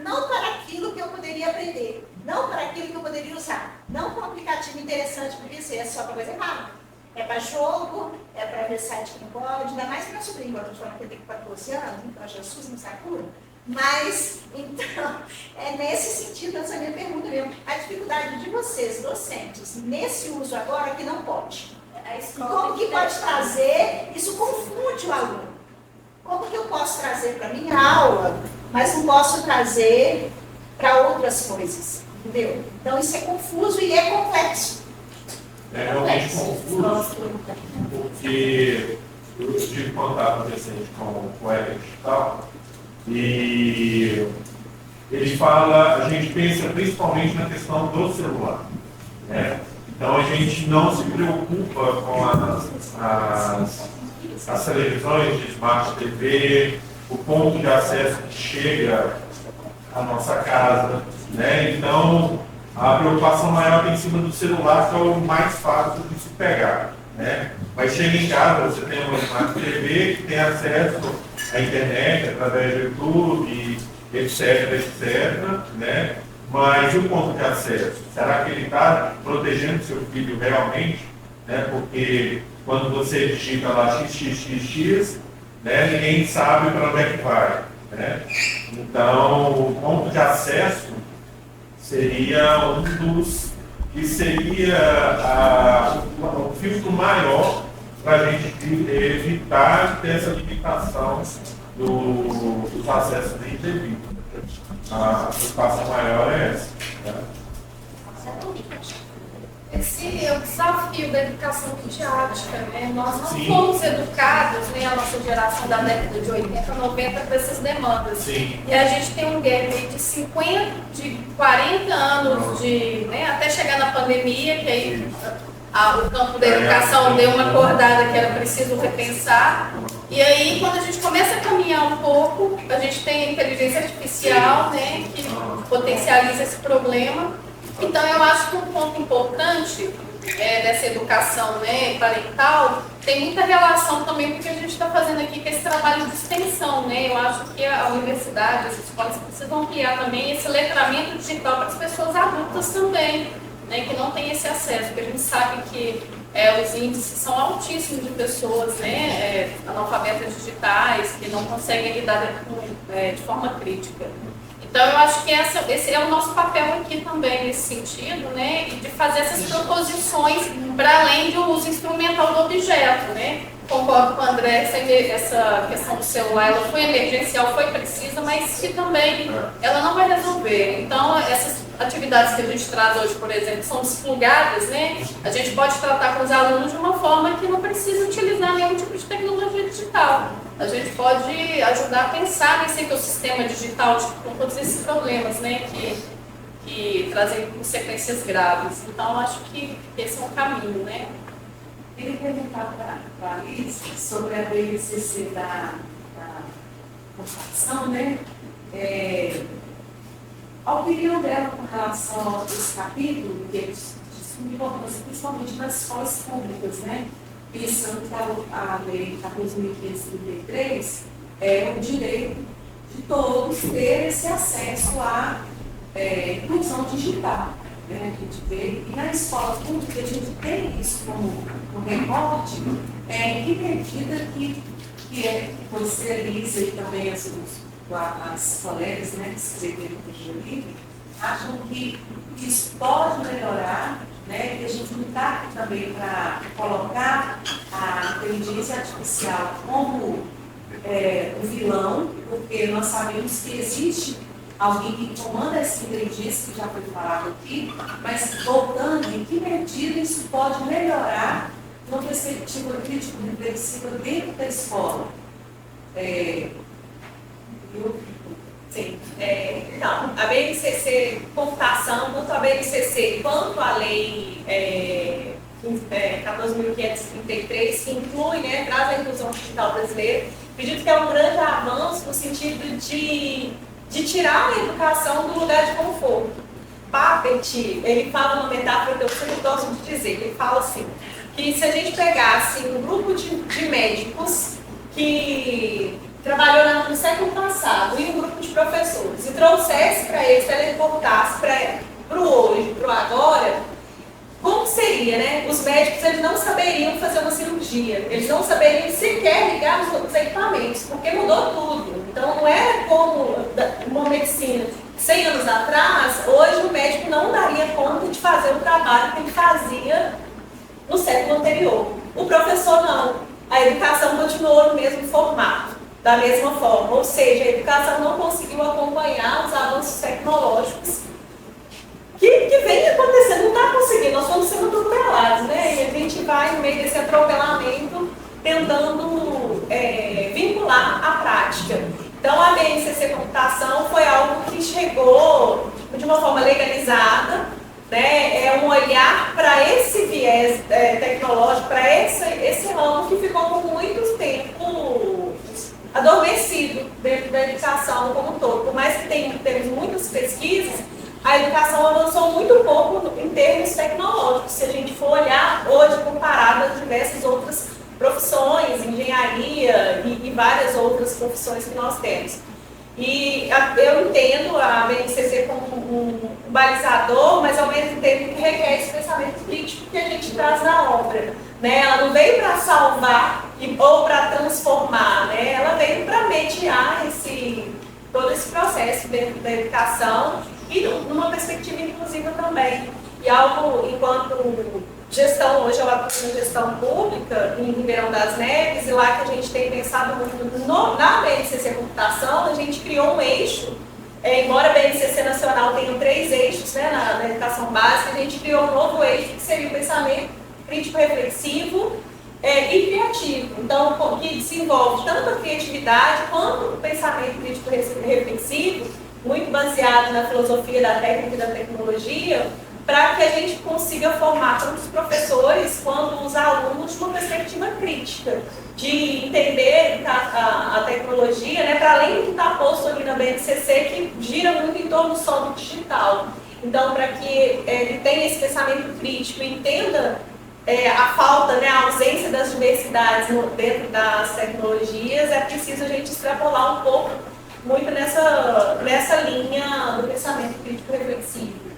não para aquilo que eu poderia aprender, não para aquilo que eu poderia usar, não com um aplicativo interessante, porque isso é só para coisa errada. É para jogo, é para ver site que não pode, ainda mais que meu sobrinho, agora eu estou falando que ele tem 14 anos, então Jesus não Sakura. Mas, então, é nesse sentido essa minha pergunta mesmo. A dificuldade de vocês, docentes, nesse uso agora que não pode. Como que pode trazer, isso confunde o aluno. Como que eu posso trazer para a minha aula, mas não posso trazer para outras coisas? Entendeu? Então isso é confuso e é complexo. É realmente confuso, porque eu tive contato recente com o Éder Digital e ele fala, a gente pensa principalmente na questão do celular, né? Então a gente não se preocupa com as televisões de Smart TV, o ponto de acesso que chega à nossa casa, né? Então a preocupação maior é em cima do celular, que é o mais fácil de se pegar, né? Mas chega em casa, você tem uma Smart TV que tem acesso à internet através do YouTube, etc, né? Mas e o ponto de acesso? Será que ele está protegendo seu filho realmente? Né? Porque quando você digita lá xxxx, né, ninguém sabe para onde é que vai, né? Então, o ponto de acesso seria um dos que seria o filtro maior para a gente evitar ter essa limitação dos acessos indevidos. A preocupação maior é essa. Né? Esse é o desafio da educação midiática, né? Nós não Sim. fomos educados, né, a nossa geração da década de 80, 90, com essas demandas. Sim. E a gente tem um gap aí de 40 anos, né, até chegar na pandemia, que aí o campo da educação deu uma acordada que era preciso repensar. E aí, quando a gente começa a caminhar um pouco, a gente tem a inteligência artificial, né, que potencializa esse problema. Então, eu acho que um ponto importante dessa educação, né, parental tem muita relação também com o que a gente está fazendo aqui, com esse trabalho de extensão, né? Eu acho que a universidade, as escolas precisam criar também esse letramento digital para as pessoas adultas também, né, que não têm esse acesso, porque a gente sabe que os índices são altíssimos de pessoas, né, analfabetas digitais, que não conseguem lidar de forma crítica. Então, eu acho que esse é o nosso papel aqui também, nesse sentido, né, e de fazer essas proposições para além do uso instrumental do objeto, né. Concordo com o André, essa questão do celular, ela foi emergencial, foi precisa, mas que também ela não vai resolver. Então, essas atividades que a gente traz hoje, por exemplo, são desplugadas, né, a gente pode tratar com os alunos de uma forma que não precisa utilizar nenhum tipo de tecnologia digital. A gente pode ajudar a pensar nesse ecossistema digital com todos esses problemas, né, que trazem consequências graves. Então, acho que esse é um caminho, né. Eu queria perguntar para a Alice sobre a BNCC da computação, né? A opinião dela com relação a esse capítulo, que é de suma importância, principalmente nas escolas públicas, né? Pensando que a lei 14.533 é o direito de todos ter esse acesso à inclusão digital. A gente vê, e na escola pública a gente tem isso como recorte, em que medida que você, Elisa, e também as colegas, né, que escreveram o livro, acham que isso pode melhorar, né, que a gente não está aqui também para colocar a inteligência artificial como o vilão, porque nós sabemos que existe alguém que comanda essa inteligência, que já foi falado aqui, mas voltando, em que medida isso pode melhorar uma perspectiva crítico-reflexiva dentro da escola? Sim. Então, a BNCC computação, tanto a BNCC quanto a lei 14.533, que inclui, né, traz a inclusão digital brasileira, acredito que é um grande avanço no sentido de tirar a educação do lugar de conforto. Buffett, ele fala uma metáfora que eu sempre gosto de dizer, que ele fala assim, que se a gente pegasse um grupo de médicos que trabalhou no século passado e um grupo de professores e trouxesse para eles, teleportasse para o hoje, para o agora, como seria, né? Os médicos, eles não saberiam fazer uma cirurgia, eles não saberiam sequer ligar os equipamentos, porque mudou tudo. Então, não era como uma medicina 100 anos atrás, hoje o médico não daria conta de fazer o trabalho que ele fazia no século anterior. O professor não. A educação continuou no mesmo formato, da mesma forma. Ou seja, a educação não conseguiu acompanhar os avanços tecnológicos que vem acontecendo, não está conseguindo, nós fomos sendo atropelados, né? E a gente vai no meio desse atropelamento tentando vincular a prática. Então, a BNCC Computação foi algo que chegou de uma forma legalizada, né? É um olhar para esse viés tecnológico, para esse ramo que ficou por muito tempo adormecido dentro da educação como um todo. Por mais que temos muitas pesquisas, a educação avançou muito pouco em termos tecnológicos, se a gente for olhar hoje comparado a diversas outras profissões, engenharia e várias outras profissões que nós temos. E eu entendo a BNCC como um balizador, mas ao mesmo tempo que requer esse pensamento crítico que a gente traz na obra. Né? Ela não veio para salvar ou para transformar, né? Ela veio para mediar todo esse processo dentro da educação e numa perspectiva inclusiva também. E algo, enquanto gestão, hoje eu atuo em gestão pública em Ribeirão das Neves, e lá que a gente tem pensado muito na BNCC Computação, a gente criou um eixo, embora a BNCC Nacional tenha 3 eixos, né, na educação básica, a gente criou um novo eixo que seria o pensamento crítico-reflexivo e criativo. Então, que desenvolve tanto a criatividade quanto o pensamento crítico-reflexivo, muito baseado na filosofia da técnica e da tecnologia, para que a gente consiga formar tanto os professores quanto os alunos de uma perspectiva crítica, de entender a tecnologia, né, para além do que está posto ali na BNCC, que gira muito em torno só do digital. Então, para que ele tenha esse pensamento crítico e entenda a falta, né, a ausência das diversidades dentro das tecnologias, é preciso a gente extrapolar um pouco muito nessa linha do pensamento crítico reflexivo.